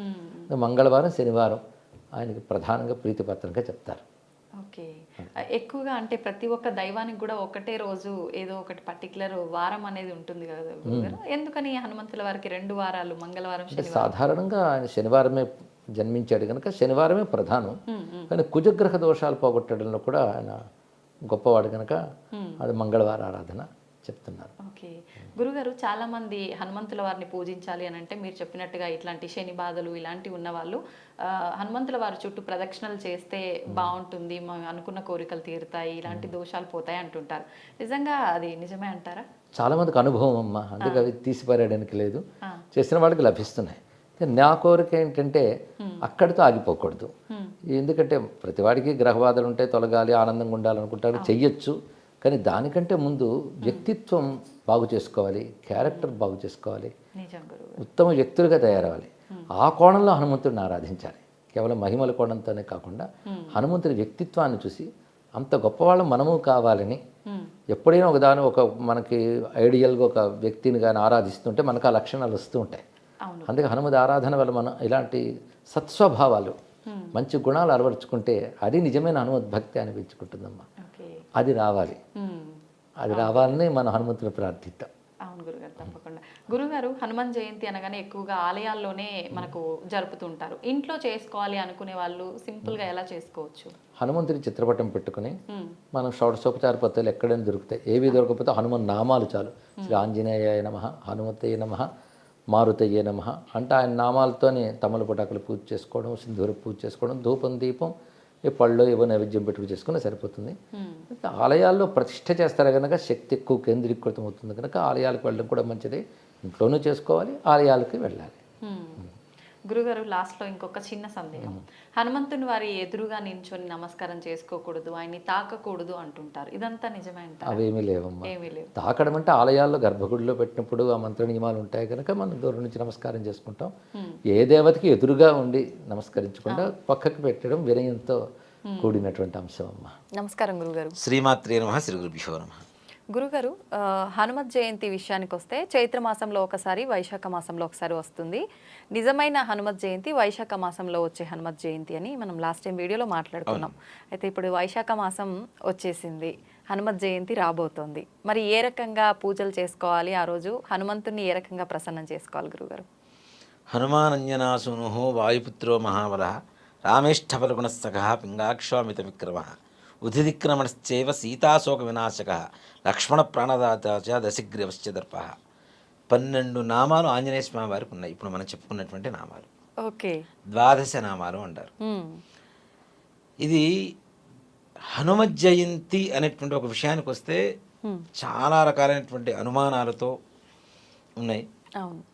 మంగళవారం, శనివారం ఆయనకి ప్రధానంగా ప్రీతిపాత్రంగా చెప్తారు. ఓకే. ఎక్కువగా అంటే ప్రతి ఒక్క దైవానికి కూడా ఒకటే రోజు ఏదో ఒకటి పర్టికులర్ వారం అనేది ఉంటుంది కదా గురుగారు, ఎందుకని హనుమంతుల వారికి 2 వారాలు, మంగళవారం, శనివారం? సాధారణంగా ఆయన శనివారమే జన్మించాడు కనుక శనివారమే ప్రధానం. కానీ కుజగ్రహ దోషాలు పోగొట్టడంలో కూడా ఆయన గొప్పవాడు కనుక అది మంగళవారం ఆరాధన చెప్తున్నారు. ఓకే. గురుగారు, చాలామంది హనుమంతుల వారిని పూజించాలి అని అంటే మీరు చెప్పినట్టుగా ఇట్లాంటి శని బాధలు ఇలాంటివి ఉన్నవాళ్ళు హనుమంతుల వారి చుట్టూ ప్రదక్షిణలు చేస్తే బాగుంటుంది, మనం అనుకున్న కోరికలు తీరుతాయి, ఇలాంటి దోషాలు పోతాయి అంటుంటారు. నిజంగా అది నిజమే అంటారా? చాలామందికి అనుభవం అమ్మ, అందుకే అవి తీసిపారేయడానికి లేదు, చేసిన వాళ్ళకి లభిస్తున్నాయి. నా కోరిక ఏంటంటే అక్కడితో ఆగిపోకూడదు. ఎందుకంటే ప్రతివాడికి గ్రహబాధలు ఉంటే తొలగాలి, ఆనందంగా ఉండాలనుకుంటారు, చెయ్యొచ్చు. కానీ దానికంటే ముందు వ్యక్తిత్వం బాగు చేసుకోవాలి, క్యారెక్టర్ బాగు చేసుకోవాలి, ఉత్తమ వ్యక్తులుగా తయారవ్వాలి. ఆ కోణంలో హనుమంతుడిని ఆరాధించాలి. కేవలం మహిమల కోణంతోనే కాకుండా హనుమంతుడి వ్యక్తిత్వాన్ని చూసి అంత గొప్పవాళ్ళం మనము కావాలని, ఎప్పుడైనా ఒక మనకి ఐడియల్గా ఒక వ్యక్తిని కానీ ఆరాధిస్తుంటే మనకు ఆ లక్షణాలు వస్తూ ఉంటాయి. అందుకే హనుమతి ఆరాధన వల్ల మనం ఇలాంటి సత్స్వభావాలు, మంచి గుణాలు అలవరుచుకుంటే అది నిజమైన హనుమద్భక్తి అనిపించుకుంటుందమ్మా. అది రావాలి. అది రావాలని మన హనుమంతుని ప్రార్థిద్దాం. అవును గురుగారు, తప్పకుండా. గురుగారు, హనుమాన్ జయంతి అనగానే ఎక్కువగా ఆలయాల్లోనే మనకు జరుపుతుంటారు. ఇంట్లో చేసుకోవాలి అనుకునే వాళ్ళు సింపుల్గా ఎలా చేసుకోవచ్చు? హనుమంతుడి చిత్రపటం పెట్టుకుని మనం షోడశోపచార పత్రాలు ఎక్కడైనా దొరుకుతాయి. ఏవి దొరకకపోతే హనుమాన్ నామాలు చాలు. శ్రీ ఆంజనేయాయ నమః, హనుమతయ్య నమః, మారుతయ్య నమః అంటే ఆయన నామాలతోనే తమలపటాకులు పూజ చేసుకోవడం, సింధూర పూజ చేసుకోవడం, ధూపం దీపం ఈ పళ్ళు ఏవో నైవేద్యం పెట్టుకు చేసుకుని సరిపోతుంది. ఆలయాల్లో ప్రతిష్ఠ చేస్తారు కనుక శక్తి ఎక్కువ కేంద్రీకృతం అవుతుంది కనుక ఆలయాలకు వెళ్ళడం కూడా మంచిది. ఇంట్లోనూ చేసుకోవాలి, ఆలయాలకి వెళ్ళాలి. గురుగారు, లాస్ట్లో ఇంకొక చిన్న సందేహం. హనుమంతుని వారి ఎదురుగా నించొని నమస్కారం చేసుకోకూడదు, ఆయన్ని తాకకూడదు అంటుంటారు. ఇదంతా నిజమే అంటారా? అవేమీ లేవమ్మా. ఏమీ లేవు. తాకడం అంటే ఆలయాల్లో గర్భగుడిలో పెట్టినప్పుడు ఆ మంత్ర నియమాలు ఉంటాయి కనుక మనం దూరం నుంచి నమస్కారం చేసుకుంటాం. ఏ దేవతకి ఎదురుగా ఉండి నమస్కరించకుండా పక్కకు పెట్టడం వినయంతో కూడినటువంటి అంశం అమ్మా. నమస్కారం గురుగారు. శ్రీమాత్రే నమః, శ్రీ గురుభ్యో నమః. గురుగారు, హనుమత్ జయంతి విషయానికి వస్తే చైత్ర మాసంలో ఒకసారి, వైశాఖ మాసంలో ఒకసారి వస్తుంది. నిజమైన హనుమత్ జయంతి వైశాఖ మాసంలో వచ్చే హనుమత్ జయంతి అని మనం లాస్ట్ టైం వీడియోలో మాట్లాడుకున్నాం. అయితే ఇప్పుడు వైశాఖ మాసం వచ్చేసింది, హనుమత్ జయంతి రాబోతోంది. మరి ఏ రకంగా పూజలు చేసుకోవాలి? ఆ రోజు హనుమంతుని ఏ రకంగా ప్రసన్నం చేసుకోవాలి గురుగారు? హనుమానంజనాసూను వాయుపుత్రో మహాబలః రామేష్ఠఫలగుణస్థకః పింగాక్షామిత విక్రమః ఉధిదిక్రమణశ్చైవ సీతాశోక వినాశకః లక్ష్మణ ప్రాణదాత చ దశగ్రీవశ్చ దర్పః. 12 నామాలు ఆంజనేయ స్వామి వారికి ఉన్నాయి. ఇప్పుడు మనం చెప్పుకున్నటువంటి నామాలు. ఓకే, 12 నామాలు అంటారు. ఇది హనుమత్ జయంతి అనేటువంటి ఒక విషయానికి వస్తే చాలా రకాలైనటువంటి అనుమానాలతో ఉన్నాయి.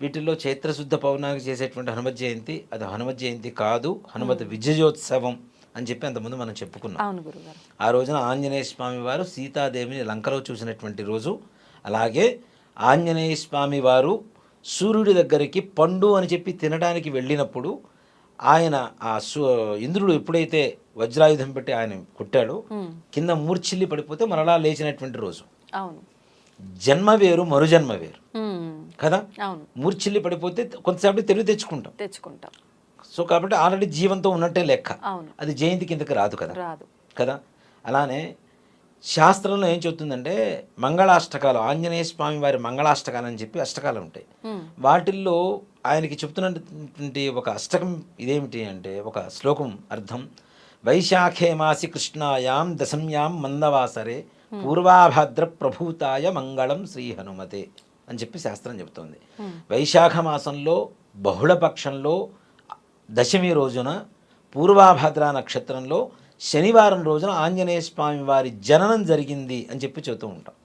వీటిల్లో చైత్రశుద్ధ పౌర్ణమికి చేసేటువంటి హనుమత్ జయంతి అది హనుమత్ జయంతి కాదు, హనుమత్ విజయోత్సవం అని చెప్పి అంతకుముందు మనం చెప్పుకున్నాం. ఆ రోజున ఆంజనేయ స్వామి వారు సీతాదేవిని లంకలో చూసినటువంటి రోజు. అలాగే ఆంజనేయ స్వామి వారు సూర్యుడి దగ్గరికి పండు అని చెప్పి తినడానికి వెళ్ళినప్పుడు ఆయన ఇంద్రుడు ఎప్పుడైతే వజ్రాయుధం పెట్టి ఆయన కొట్టాడో కింద మూర్ఛిల్లి పడిపోతే మరలా లేచినటువంటి రోజు. జన్మ వేరు, మరుజన్మ వేరు కదా. మూర్ఛిల్లి పడిపోతే కొంతసేపు తెలివి తెచ్చుకుంటాం. సో కాబట్టి ఆల్రెడీ జీవంతో ఉన్నట్టే లెక్క. అది జయంతి కిందకి రాదు కదా. అలానే శాస్త్రంలో ఏం చెప్తుందంటే మంగళాష్టకాలు, ఆంజనేయ స్వామి వారి మంగళాష్టకాలు అని చెప్పి అష్టకాలు ఉంటాయి. వాటిల్లో ఆయనకి చెప్తున్నటువంటి ఒక అష్టకం ఇదేమిటి అంటే, ఒక శ్లోకం అర్థం వైశాఖే మాసి కృష్ణాయాం దశమ్యాం మందవాసరే పూర్వాభాద్ర ప్రభూతాయ మంగళం శ్రీ హనుమతే అని చెప్పి శాస్త్రం చెబుతోంది. వైశాఖ మాసంలో బహుళపక్షంలో దశమి రోజున పూర్వాభద్ర నక్షత్రంలో శనివారం రోజున ఆంజనేయ స్వామి వారి జననం జరిగింది అని చెప్పి చెబుతూ ఉంటాం.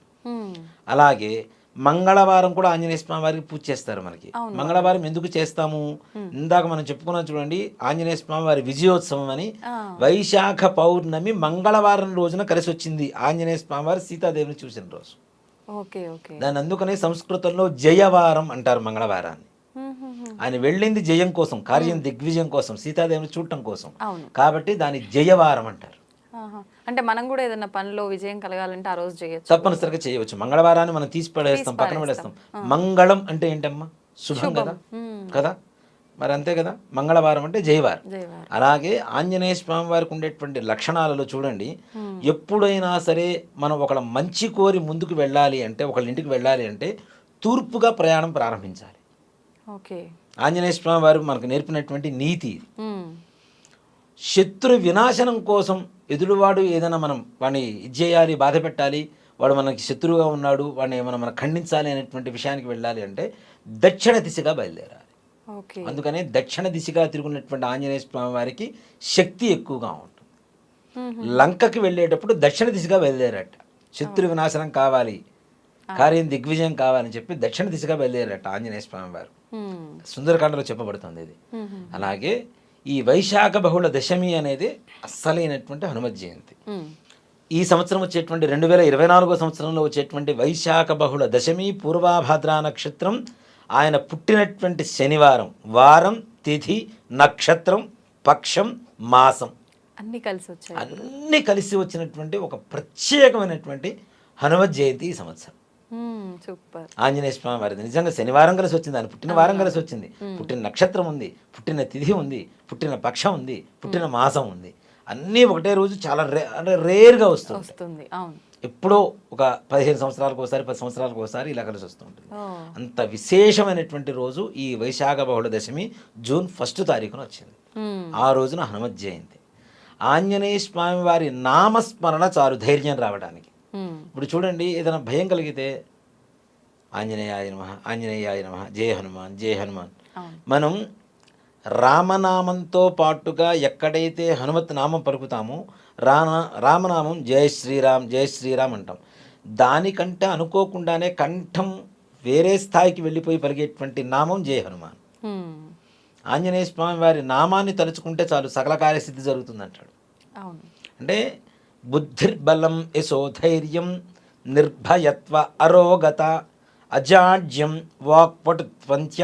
అలాగే మంగళవారం కూడా ఆంజనేయ స్వామి వారికి పూజ చేస్తారు. మనకి మంగళవారం ఎందుకు చేస్తాము? ఇందాక మనం చెప్పుకున్నాం చూడండి, ఆంజనేయ స్వామి వారి విజయోత్సవం అని. వైశాఖ పౌర్ణమి మంగళవారం రోజున కలిసి వచ్చింది ఆంజనేయ స్వామి వారి సీతాదేవిని చూసిన రోజు. దాని అందుకనే సంస్కృతంలో జయవారం అంటారు మంగళవారాన్ని. ఆయన వెళ్ళింది జయం కోసం, కార్యం దిగ్విజయం కోసం, సీతాదేవిని చూడటం కోసం. కాబట్టి దాన్ని జయవారం అంటారు. అంటే మనం కూడా ఏదైనా పనిలో విజయం కలగాలంటే ఆ రోజు చేయొచ్చు, తప్పనిసరిగా చేయవచ్చు. మంగళవారాన్ని మనం తీసి పడేస్తాం, పక్కన పడేస్తాం. మంగళం అంటే ఏంటమ్మా? శుభం కదా. మరి అంతే కదా, మంగళవారం అంటే జయవారం. అలాగే ఆంజనేయ స్వామి వారికి ఉండేటువంటి లక్షణాలలో చూడండి, ఎప్పుడైనా సరే మనం ఒకళ్ళ మంచి కోరి ముందుకు వెళ్ళాలి అంటే, ఒకళ్ళ ఇంటికి వెళ్ళాలి అంటే తూర్పుగా ప్రయాణం ప్రారంభించాలి. ఆంజనేయ స్వామి వారు మనకు నేర్పినటువంటి నీతి. శత్రు వినాశనం కోసం ఎదురువాడు ఏదైనా మనం వాడిని ఇది చేయాలి, బాధ పెట్టాలి, వాడు మనకి శత్రువుగా ఉన్నాడు, వాడిని ఏమైనా మనం ఖండించాలి అనేటువంటి విషయానికి వెళ్ళాలి అంటే దక్షిణ దిశగా బయలుదేరాలి. అందుకనే దక్షిణ దిశగా తిరుగుతున్నటువంటి ఆంజనేయ స్వామి వారికి శక్తి ఎక్కువగా ఉంటుంది. లంకకి వెళ్ళేటప్పుడు దక్షిణ దిశగా బయలుదేరాట. శత్రు వినాశనం కావాలి, కార్యం దిగ్విజయం కావాలని చెప్పి దక్షిణ దిశగా బయలుదేరాట ఆంజనేయ స్వామి వారు. సుందరకాండలో చెప్పబడుతుంది ఇది. అలాగే ఈ వైశాఖ బహుళ దశమి అనేది అస్సలైనటువంటి హనుమత్ జయంతి. ఈ సంవత్సరం వచ్చేటువంటి 2024 సంవత్సరంలో వచ్చేటువంటి వైశాఖ బహుళ దశమి పూర్వాభాద్ర నక్షత్రం, ఆయన పుట్టినటువంటి శనివారం, వారం, తిథి, నక్షత్రం, పక్షం, మాసం అన్నీ కలిసి వచ్చినటువంటి ఒక ప్రత్యేకమైనటువంటి హనుమత్ జయంతి ఈ సంవత్సరం. ఆంజనేయ స్వామి వారిది నిజంగా శనివారం కలిసి వచ్చింది, ఆయన పుట్టిన వారం కలిసి వచ్చింది, పుట్టిన నక్షత్రం ఉంది, పుట్టిన తిథి ఉంది, పుట్టిన పక్షం ఉంది, పుట్టిన మాసం ఉంది. అన్నీ ఒకటే రోజు చాలా అంటే రేర్గా వస్తుంది. వస్తుంది. అవును. ఎప్పుడో ఒక 15 సంవత్సరాలకు ఒకసారి 10 సంవత్సరాలకు ఒకసారి ఇలా కలిసి వస్తూ ఉంటుంది. ఓ. అంత విశేషమైనటువంటి రోజు ఈ వైశాఖ బహుళ దశమి జూన్ 1 తారీఖున వచ్చింది. ఆ రోజున హనుమత్ జయంతి. ఆంజనేయ స్వామి వారి నామస్మరణ చాలు ధైర్యం రావడానికి. ఇప్పుడు చూడండి, ఏదైనా భయం కలిగితే ఆంజనేయాయ నమః, ఆంజనేయాయ నమః, జయ హనుమాన్, జయ హనుమాన్. మనం రామనామంతో పాటుగా ఎక్కడైతే హనుమత్ నామం పలుకుతామో రామనామం జయ శ్రీరామ్, జయ శ్రీరామ్ అంటాం. దానికంటే అనుకోకుండానే కంఠం వేరే స్థాయికి వెళ్ళిపోయి పలిగేటువంటి నామం జయ హనుమాన్. ఆంజనేయ స్వామి వారి నామాన్ని తలుచుకుంటే చాలు సకల కార్యసిద్ధి జరుగుతుంది అంటాడు. అంటే బుద్ధిర్బలం యశోధైర్యం నిర్భయత్వ అరోగత అజాడ్యం వాక్పటుత్వంచ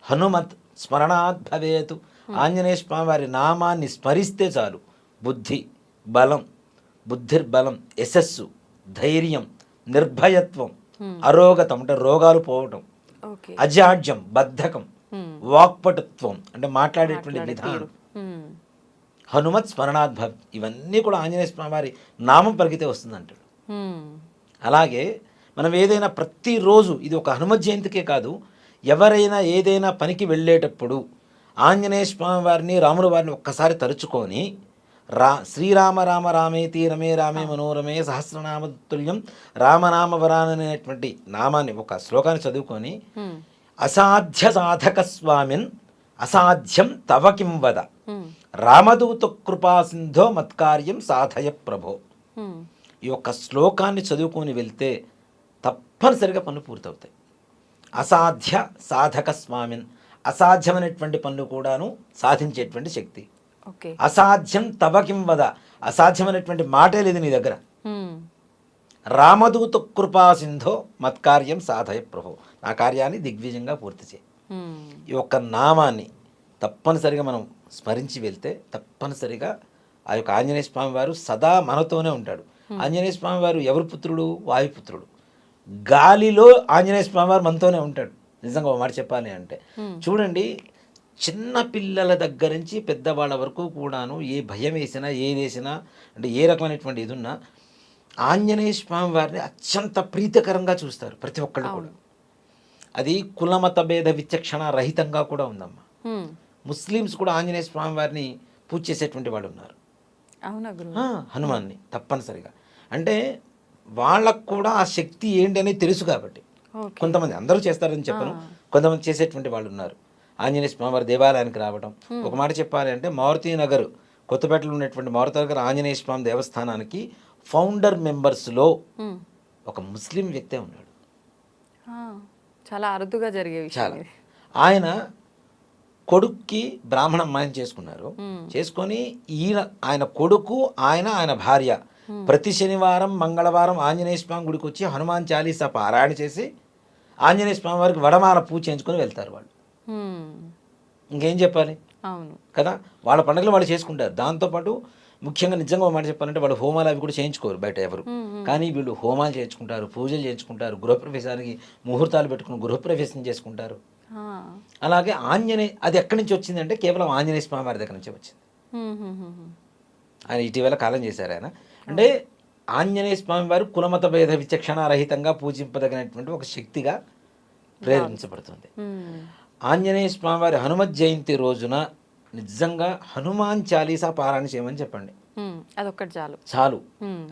హనుమత్ స్మరణాత్ భవేతు. ఆంజనేయ స్వామి వారి నామాన్ని స్మరిస్తే చాలు బుద్ధి బలం, బుద్ధిర్బలం యశస్సు, ధైర్యం, నిర్భయత్వం, అరోగతం అంటే రోగాలు పోవటం, అజాడ్యం బద్ధకం, వాక్పటుత్వం అంటే మాట్లాడేటువంటి విధానం, హనుమత్ స్మరణాద్భవ్, ఇవన్నీ కూడా ఆంజనేయ స్వామి వారి నామం పలికితే వస్తుంది అంటాడు. అలాగే మనం ఏదైనా ప్రతిరోజు, ఇది ఒక హనుమత్ జయంతికే కాదు, ఎవరైనా ఏదైనా పనికి వెళ్ళేటప్పుడు ఆంజనేయ స్వామి వారిని, రాముల వారిని ఒక్కసారి తలుచుకొని శ్రీరామ రామ రామేతి రమే రామే మనోరమే సహస్రనామతుల్యం రామనామ వరాననేటువంటి నామాన్ని ఒక శ్లోకాన్ని చదువుకొని అసాధ్య సాధక స్వామిన్ అసాధ్యం తవ కిం వద రామదూత కృపా సింధో మత్కార్యం సాధయ ప్రభో. ఈ యొక్క శ్లోకాన్ని చదువుకొని వెళ్తే తప్పనిసరిగా పనులు పూర్తవుతాయి. అసాధ్య సాధక స్వామిన్, అసాధ్యమైనటువంటి పనులు కూడాను సాధించేటువంటి శక్తి. అసాధ్యం తవ కిం వద, అసాధ్యమైనటువంటి మాటే లేదు నీ దగ్గర. రామదూత కృపా సింధో మత్కార్యం సాధయ ప్రభో, నా కార్యాన్ని దిగ్విజయంగా పూర్తి చేయి. ఈ యొక్క నామాన్ని తప్పనిసరిగా మనం స్మరించి వెళ్తే తప్పనిసరిగా ఆ యొక్క ఆంజనేయ స్వామి వారు సదా మనతోనే ఉంటాడు. ఆంజనేయ స్వామి వారు ఎవరు పుత్రుడు? వాయుపుత్రుడు. గాలిలో ఆంజనేయ స్వామి వారు మనతోనే ఉంటాడు. నిజంగా ఒక మాట చెప్పాలి అంటే చూడండి, చిన్న పిల్లల దగ్గర నుంచి పెద్దవాళ్ళ వరకు కూడాను ఏ భయం వేసినా, ఏది వేసినా, అంటే ఏ రకమైనటువంటి ఇది ఉన్నా ఆంజనేయ స్వామి వారిని అత్యంత ప్రీతికరంగా చూస్తారు ప్రతి ఒక్కళ్ళు కూడా. అది కులమత భేద విచక్షణ రహితంగా కూడా ఉందమ్మా. ముస్లిమ్స్ కూడా ఆంజనేయ స్వామి వారిని పూజ చేసేటువంటి వాళ్ళు ఉన్నారు, హనుమాన్ని తప్పనిసరిగా. అంటే వాళ్ళకు కూడా ఆ శక్తి ఏంటి అనేది తెలుసు కాబట్టి. కొంతమంది, అందరూ చేస్తారని చెప్పను, కొంతమంది చేసేటువంటి వాళ్ళు ఉన్నారు. ఆంజనేయ స్వామి వారి దేవాలయానికి రావడం. ఒక మాట చెప్పాలి అంటే మారుతి నగర్ కొత్తపేటలో ఉన్నటువంటి మారుతి నగర్ ఆంజనేయ స్వామి దేవస్థానానికి ఫౌండర్ మెంబర్స్లో ఒక ముస్లిం వ్యక్తే ఉన్నాడు. చాలా అరుదుగా జరిగే విషయం. ఆయన కొడుక్కి బ్రాహ్మణ అమ్మాయిని చేసుకున్నారు. చేసుకొని ఆయన కొడుకు, ఆయన భార్య ప్రతి శనివారం మంగళవారం ఆంజనేయ స్వామి గుడికి వచ్చి హనుమాన్ చాలీసా పారాయణ చేసి ఆంజనేయ స్వామి వారికి వడమాల పూజ చేయించుకొని వెళ్తారు వాళ్ళు. ఇంకేం చెప్పాలి కదా, వాళ్ళ పండుగలు వాళ్ళు చేసుకుంటారు. దాంతోపాటు ముఖ్యంగా నిజంగా మాట చెప్పాలంటే వాళ్ళు హోమాలు అవి కూడా చేయించుకోరు బయట ఎవరు, కానీ వీళ్ళు హోమాలు చేయించుకుంటారు, పూజలు చేయించుకుంటారు, గృహప్రవేశానికి ముహూర్తాలు పెట్టుకుని గృహప్రవేశం చేసుకుంటారు. అలాగే అది ఎక్కడి నుంచి వచ్చిందంటే కేవలం ఆంజనేయ స్వామి వారి దగ్గర నుంచి వచ్చింది. ఆయన ఇటీవల కాలం చేశారు ఆయన. అంటే ఆంజనేయ స్వామి వారు కులమత భేద విచక్షణ రహితంగా పూజింపదగినటువంటి ఒక శక్తిగా ప్రేరేపించబడుతుంది. ఆంజనేయ స్వామి వారి హనుమత్ జయంతి రోజున నిజంగా హనుమాన్ చాలీసా పారాయణ చేయమని చెప్పండి. అదొక్కటి చాలు.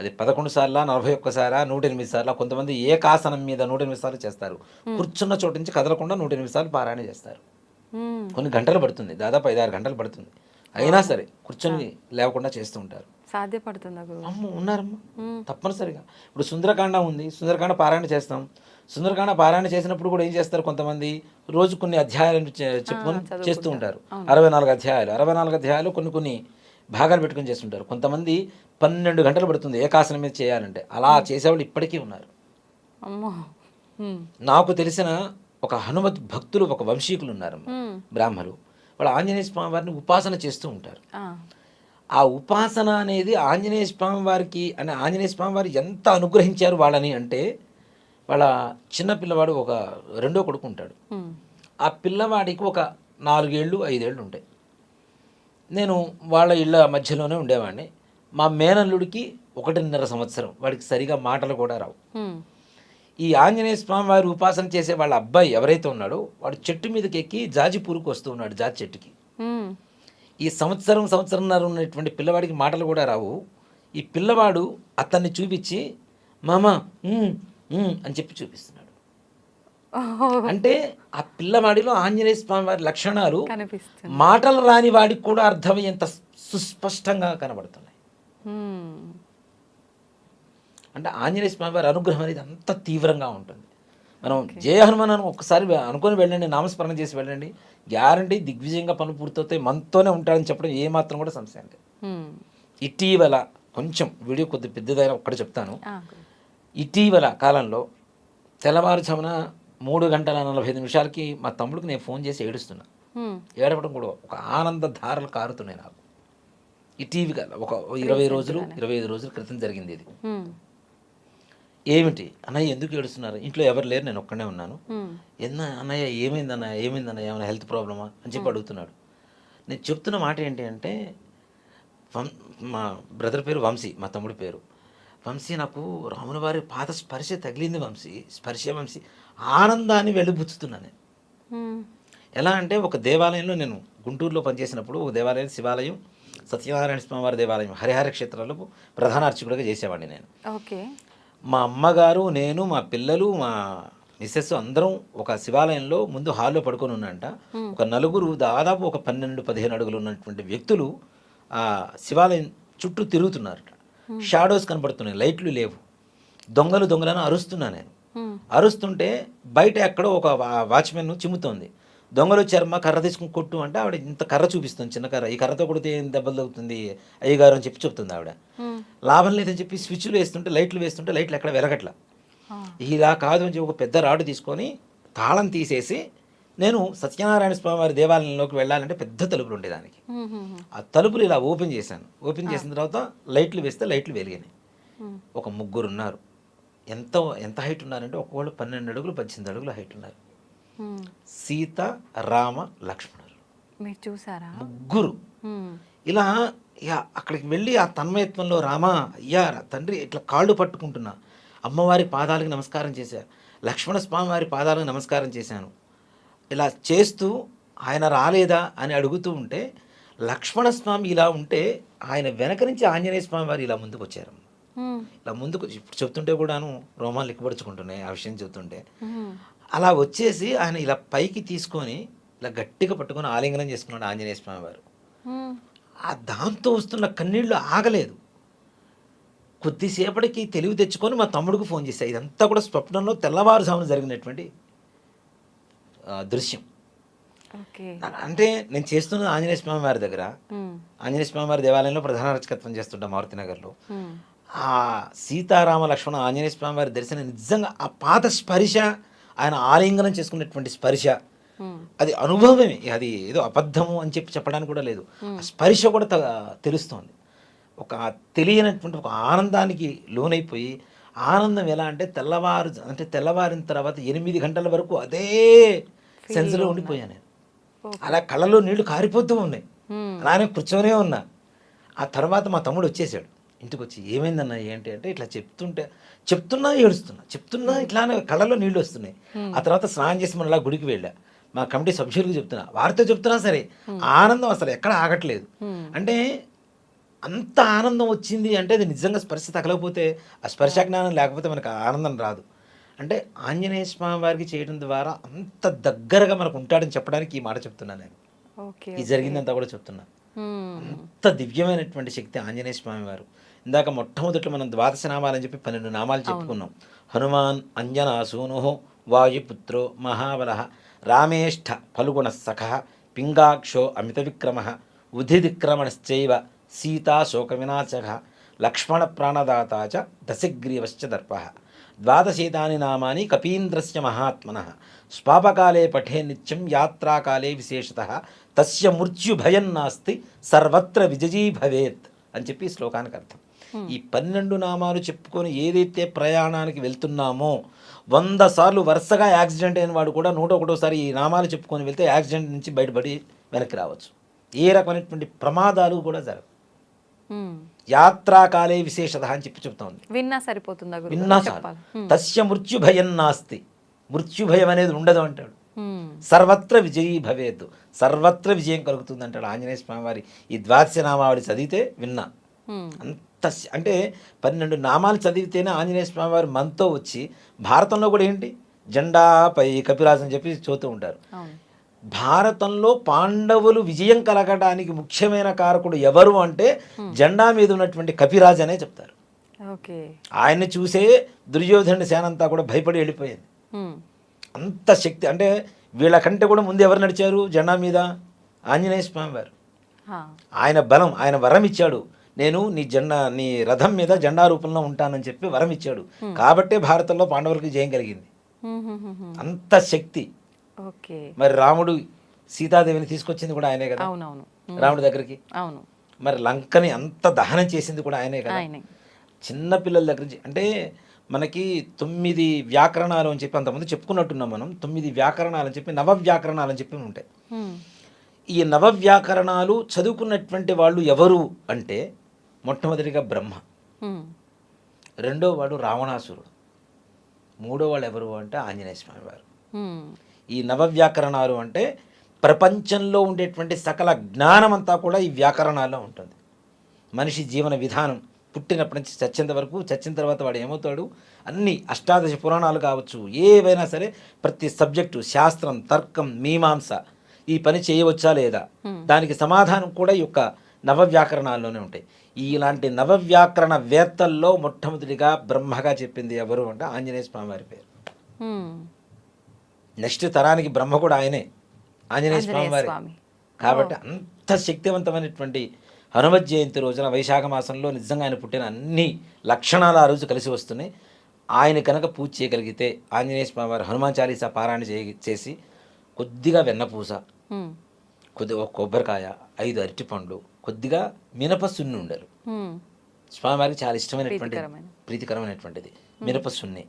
అది 11 సార్లా, 41 సార్లా, 108 సార్లా, కొంతమంది ఏకాసనం మీద 108 సార్లు చేస్తారు. కూర్చున్న చోటు నుంచి కదలకుండా 108 సార్లు పారాయణ చేస్తారు. కొన్ని గంటలు పడుతుంది, దాదాపు 5-6 గంటలు పడుతుంది. అయినా సరే కూర్చొని లేకుండా చేస్తూ ఉంటారు. సాధ్యపడుతుందా? ఉన్నారమ్మా, తప్పనిసరిగా. ఇప్పుడు సుందరకాండ ఉంది, సుందరకాండ పారాయణ చేస్తాం. సుందరకాండ పారాయణ చేసినప్పుడు కూడా ఏం చేస్తారు, కొంతమంది రోజు కొన్ని అధ్యాయాలను చెప్పుకొని చేస్తూ ఉంటారు. 64 అధ్యాయాలు, 64 అధ్యాయాలు కొన్ని భాగాలు పెట్టుకొని చేస్తుంటారు. కొంతమంది 12 గంటలు పడుతుంది ఏకాసనం మీద చేయాలంటే. అలా చేసేవాళ్ళు ఇప్పటికీ ఉన్నారు. నాకు తెలిసిన ఒక హనుమత్ భక్తులు, ఒక వంశీకులు ఉన్నారు, బ్రాహ్మలు. వాళ్ళు ఆంజనేయ స్వామి వారిని ఉపాసన చేస్తూ ఉంటారు. ఆ ఉపాసన అనేది ఆంజనేయ స్వామి వారికి, అంటే ఆంజనేయ స్వామి వారు ఎంత అనుగ్రహించారు వాళ్ళని అంటే, వాళ్ళ చిన్న పిల్లవాడు ఒక 2వ కొడుకు ఉంటాడు. ఆ పిల్లవాడికి ఒక 4 ఏళ్ళు 5 ఏళ్ళు ఉంటాయి. నేను వాళ్ళ ఇళ్ళ మధ్యలోనే ఉండేవాడిని. మా మేనల్లుడికి 1.5 సంవత్సరం, వాడికి సరిగా మాటలు కూడా రావు. ఈ ఆంజనేయ స్వామి వారి ఉపాసన చేసే వాళ్ళ అబ్బాయి ఎవరైతే ఉన్నాడో వాడు చెట్టు మీదకి ఎక్కి జాజి పూరుకు వస్తూ ఉన్నాడు, జాజి చెట్టుకి. ఈ సంవత్సరంన్నర ఉన్నటువంటి పిల్లవాడికి మాటలు కూడా రావు. ఈ పిల్లవాడు అతన్ని చూపించి మామ అని చెప్పి చూపిస్తున్నాడు. అంటే ఆ పిల్లవాడిలో ఆంజనేయ స్వామి వారి లక్షణాలు మాటలు రాని వాడికి కూడా అర్థమయ్యేంత సుస్పష్టంగా కనబడుతున్నాయి. అంటే ఆంజనేయ స్వామి వారి అనుగ్రహం అనేది అంత తీవ్రంగా ఉంటుంది. మనం జయ హనుమాన్ అని ఒక్కసారి అనుకొని వెళ్ళండి, నామస్మరణ చేసి వెళ్ళండి, గ్యారంటీ దిగ్విజయంగా పనులు పూర్తవుతాయి, మనతోనే ఉంటాడని చెప్పడం ఏమాత్రం కూడా సంశయం లేదు. ఇటీవల కొంచెం వీడియో కొద్ది పెద్దదైనా ఒక్కటి చెప్తాను. ఇటీవల కాలంలో తెల్లవారుజామున 3:45 మా తమ్ముడికి నేను ఫోన్ చేసి ఏడుస్తున్నా. ఏడవడం కూడా ఒక ఆనంద ధారలు కారుతున్నాయి నాకు. ఇటీవల ఒక 25 రోజుల క్రితం జరిగింది ఇది. ఏమిటి అన్నయ్య ఎందుకు ఏడుస్తున్నారు, ఇంట్లో ఎవరు లేరు, నేను ఒక్కడే ఉన్నాను, అన్నయ్య ఏమైందన్నయ్య ఏమైనా హెల్త్ ప్రాబ్లమా అని చెప్పి అడుగుతున్నాడు. నేను చెప్తున్న మాట ఏంటి అంటే, మా బ్రదర్ పేరు వంశీ, మా తమ్ముడి పేరు వంశీ, నాకు రాముల వారి పాద స్పర్శ తగిలింది వంశీ, ఆనందాన్ని వెలుబుచ్చుతున్నాను నేను. ఎలా అంటే ఒక దేవాలయంలో నేను గుంటూరులో పనిచేసినప్పుడు ఒక దేవాలయం, శివాలయం, సత్యనారాయణ స్వామి వారి దేవాలయం, హరిహర క్షేత్రాలకు ప్రధాన అర్చకుడిగా చేసేవాడిని నేను. ఓకే. మా అమ్మగారు, నేను, మా పిల్లలు, మా మిస్సెస్ అందరం ఒక శివాలయంలో ముందు హాల్లో పడుకొని ఉన్నంట. ఒక నలుగురు దాదాపు ఒక 12-15 అడుగులు ఉన్నటువంటి వ్యక్తులు ఆ శివాలయం చుట్టూ తిరుగుతున్నారట. షాడోస్ కనపడుతున్నాయి, లైట్లు లేవు. దొంగలను అరుస్తున్నా నేను. అరుస్తుంటే బయట ఎక్కడో ఒక వాచ్మెన్ చిమ్ముతోంది. దొంగలు వచ్చారమ్మా, కర్ర తీసుకుని కొట్టు అంటే ఆవిడ ఇంత కర్ర చూపిస్తుంది, చిన్న కర్ర, ఈ కర్రతో కొడితే ఏం దెబ్బలు తగ్గుతుంది అయ్యగారు అని చెప్పి చెప్తుంది ఆవిడ. లాభం లేదని చెప్పి స్విచ్లు వేస్తుంటే లైట్లు ఎక్కడ వెలగట్ల. ఇలా కాదు అని చెప్పి ఒక పెద్ద రాడు తీసుకొని తాళం తీసేసి నేను సత్యనారాయణ స్వామి వారి దేవాలయంలోకి వెళ్ళాలంటే పెద్ద తలుపులు ఉండేదానికి. ఆ తలుపులు ఇలా ఓపెన్ చేశాను. ఓపెన్ చేసిన తర్వాత లైట్లు వేస్తే లైట్లు వెలిగినాయి. ఒక ముగ్గురు ఉన్నారు. ఎంత హైట్ ఉన్నారంటే ఒక్కొక్కళ్ళు 12 అడుగులు 18 అడుగులు హైట్ ఉన్నారు. సీత, రామ, లక్ష్మణులు. మీరు చూసారా? ముగ్గురు. ఇలా ఇక అక్కడికి వెళ్ళి ఆ తన్మయత్వంలో రామా అయ్యా తండ్రి ఇట్లా కాళ్ళు పట్టుకుంటున్నా, అమ్మవారి పాదాలకు నమస్కారం చేశా, లక్ష్మణ స్వామి వారి పాదాలకు నమస్కారం చేశాను. ఇలా చేస్తూ ఆయన రాలేదా అని అడుగుతూ ఉంటే లక్ష్మణ స్వామి ఇలా ఉంటే ఆయన వెనక నుంచి ఆంజనేయ స్వామి వారు ఇలా ముందుకు వచ్చారు. ఇలా ముందుకు ఇప్పుడు చెప్తుంటే కూడాను రోమాలు లిక్కపడుచుకుంటున్నాయి ఆ విషయం చెప్తుంటే. అలా వచ్చేసి ఆయన ఇలా పైకి తీసుకొని ఇలా గట్టిగా పట్టుకొని ఆలింగనం చేసుకున్నాడు ఆంజనేయ స్వామి వారు. ఆ దాంతో వస్తున్న కన్నీళ్లు ఆగలేదు. కొద్దిసేపటికి తెలివి తెచ్చుకొని మా తమ్ముడికి ఫోన్ చేశాను. ఇదంతా కూడా స్వప్నంలో తెల్లవారుజామున జరిగినటువంటి దృశ్యం. అంటే నేను చేస్తున్నది ఆంజనేయ స్వామి వారి దగ్గర, ఆంజనేయ స్వామి వారి దేవాలయంలో ప్రధాన అర్చకత్వం చేస్తుంటా మారుతినగర్లో. ఆ సీతారామ లక్ష్మణ ఆంజనేయ స్వామి వారి దర్శనం నిజంగా ఆ పాద స్పర్శ, ఆయన ఆలింగనం చేసుకున్నటువంటి స్పర్శ, అది అనుభవమే, అది ఏదో అబద్ధము అని చెప్పడానికి కూడా లేదు. ఆ స్పర్శ కూడా తెలుస్తోంది. ఒక తెలియనటువంటి ఒక ఆనందానికి లోనైపోయి, ఆనందం ఎలా అంటే తెల్లవారిన తర్వాత 8 గంటల వరకు అదే సెన్స్లో ఉండిపోయాను నేను. అలా కళ్ళలో నీళ్లు కారిపోతూ ఉన్నాయి. అలానే కూర్చొనే ఉన్నా. ఆ తర్వాత మా తమ్ముడు వచ్చేసాడు ఇంటికి వచ్చి. ఏమైందన్నా ఏంటి అంటే ఇట్లా చెప్తున్నా ఏడుస్తున్నా ఇట్లానే కళ్ళలో నీళ్ళు వస్తున్నాయి. ఆ తర్వాత స్నానం చేసి మన గుడికి వెళ్ళా. మా కమిటీ సభ్యులకు చెప్తున్నా, వారితో చెప్తున్నా సరే ఆనందం అసలు ఎక్కడ ఆగట్లేదు. అంటే అంత ఆనందం వచ్చింది అంటే అది నిజంగా స్పర్శ తగలకపోతే, ఆ స్పర్శ జ్ఞానం లేకపోతే మనకు ఆనందం రాదు. అంటే ఆంజనేయ స్వామి వారికి చేయడం ద్వారా అంత దగ్గరగా మనకు ఉంటాడని చెప్పడానికి ఈ మాట చెప్తున్నాను నేను. ఇది జరిగిందంతా కూడా చెప్తున్నా. అంత దివ్యమైనటువంటి శక్తి ఆంజనేయ స్వామి వారు. ఇందాక మొట్టమొదట్లో మనం 12 నామాలని చెప్పి 12 నామాలు చెప్పుకున్నాం. హనుమాన్ అంజనాసూను వాయుపుత్రో మహాబల రామేష్ఠ ఫల్గుణ సఖ పింగాక్షో అమిత విక్రమ ఉధిదిక్రమణశ్చైవ సీతా శోక వినాశక లక్ష్మణ ప్రాణదాత చ దశగ్రీవశ్చ దర్ప 12 నామాని కపీంద్రస్య మహాత్మనః స్వాపకాలే పఠే నిత్యం యాత్రాకాలే విశేషతః తస్య మృత్యుభయం నాస్తి సర్వత్ర విజయీ భవేత్ అని చెప్పి శ్లోకానికి అర్థం. ఈ 12 నామాలు చెప్పుకొని ఏదైతే ప్రయాణానికి వెళ్తున్నామో 100 సార్లు వరుసగా యాక్సిడెంట్ అయిన వాడు కూడా 101వ సారి ఈ నామాలు చెప్పుకొని వెళ్తే యాక్సిడెంట్ నుంచి బయటపడి వెనక్కి రావచ్చు. ఏ రకమైనటువంటి ప్రమాదాలు కూడా జరగవు. యాత్రాకాలే విశేషత అని చెప్తోంది. విన్నా సరిపోతుందా గురుగారు? విన్నా చాలు. తస్య మృత్యుభయం నాస్తి, మృత్యుభయం అనేది ఉండదు అంటాడు. సర్వత్ర విజయీ భవేత్, సర్వత్ర విజయం కలుగుతుంది అంటాడు ఆంజనేయ స్వామి వారి ఈ ద్వాదశ నామావళి చదివితే విన్నా. అంత అంటే 12 నామాలు చదివితేనే ఆంజనేయ స్వామి వారి మనతో వచ్చి, భారతంలో కూడా ఏంటి జెండాపై కపిరాజు అని చెప్పి చూస్తూ ఉంటారు. భారతంలో పాండవులు విజయం కలగడానికి ముఖ్యమైన కారకుడు ఎవరు అంటే జెండా మీద ఉన్నటువంటి కపిరాజు అనే చెప్తారు. ఆయన్ని చూసే దుర్యోధనుడి సేన అంతా కూడా భయపడి వెళ్ళిపోయింది. అంత శక్తి. అంటే వీళ్ళకంటే కూడా ముందు ఎవరు నడిచారు జెండా మీద? ఆంజనేయ స్వామి వారు. ఆయన బలం, ఆయన వరం ఇచ్చాడు, నేను నీ రథం మీద జెండా రూపంలో ఉంటానని చెప్పి వరం ఇచ్చాడు. కాబట్టే భారతంలో పాండవులకి జయం కలిగింది. అంత శక్తి. మరి రాముడు సీతాదేవిని తీసుకొచ్చింది కూడా ఆయనే కదా, రాముడి దగ్గరికి. మరి లంకని అంత దహనం చేసింది కూడా ఆయనే కదా. చిన్న పిల్లల దగ్గర నుంచి, అంటే మనకి 9 వ్యాకరణాలు అని చెప్పి అంతకుముందు చెప్పుకున్నట్టున్నాం మనం. 9 వ్యాకరణాలు అని చెప్పి, నవవ్యాకరణాలు అని చెప్పి ఉంటాయి. ఈ నవవ్యాకరణాలు చదువుకున్నటువంటి వాళ్ళు ఎవరు అంటే మొట్టమొదటిగా బ్రహ్మ, రెండో వాడు రావణాసురుడు, మూడో వాళ్ళు ఎవరు అంటే ఆంజనేయ స్వామి వారు. ఈ నవవ్యాకరణాలు అంటే ప్రపంచంలో ఉండేటువంటి సకల జ్ఞానం అంతా కూడా ఈ వ్యాకరణాల్లో ఉంటుంది. మనిషి జీవన విధానం పుట్టినప్పటి నుంచి చచ్చేంత వరకు, చచ్చిన తర్వాత వాడు ఏమవుతాడు, అన్ని అష్టాదశ పురాణాలు కావచ్చు, ఏవైనా సరే ప్రతి సబ్జెక్టు, శాస్త్రం, తర్కం, మీమాంస, ఈ పని చేయవచ్చా లేదా, దానికి సమాధానం కూడా ఈ యొక్క నవవ్యాకరణాల్లోనే ఉంటాయి. ఇలాంటి నవవ్యాకరణ వేత్తల్లో మొట్టమొదటిగా బ్రహ్మగా చెప్పింది ఎవరు అంటే ఆంజనేయ స్వామి వారి పేరు. నెక్స్ట్ తరానికి బ్రహ్మ కూడా ఆయనే, ఆంజనేయ స్వామి వారి. కాబట్టి అంత శక్తివంతమైనటువంటి హనుమత్ జయంతి రోజున వైశాఖ మాసంలో నిజంగా ఆయన పుట్టిన అన్ని లక్షణాలు ఆ రోజు కలిసి వస్తున్నాయి. ఆయన కనుక పూజ చేయగలిగితే ఆంజనేయ స్వామి వారు హనుమాన్ చాలీసా పారాయణ చేసి కొద్దిగా వెన్నపూస, కొద్దిగా ఒక కొబ్బరికాయ, 5 అరటిపండ్లు, కొద్దిగా మినపసున్ని ఉండరు. స్వామివారికి చాలా ఇష్టమైనటువంటి ప్రీతికరమైనటువంటిది మినపసున్ని,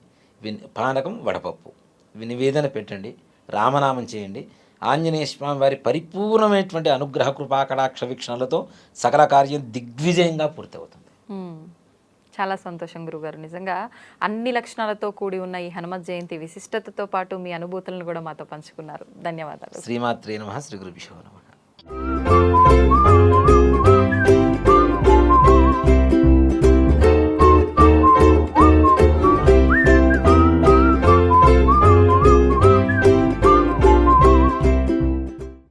పానకం, వడపప్పు నివేదన పెట్టండి, రామనామం చేయండి. ఆంజనేయ స్వామి వారి పరిపూర్ణమైనటువంటి అనుగ్రహ కృపా కటాక్ష వీక్షణలతో సకల కార్యం దిగ్విజయంగా పూర్తవుతుంది. చాలా సంతోషం గురుగారు. నిజంగా అన్ని లక్షణాలతో కూడి ఉన్న ఈ హనుమత్ జయంతి విశిష్టతతో పాటు మీ అనుభూతులను కూడా మాతో పంచుకున్నారు. ధన్యవాదాలు. శ్రీమాత్రే నమః. శ్రీ గురుభ్యో నమః.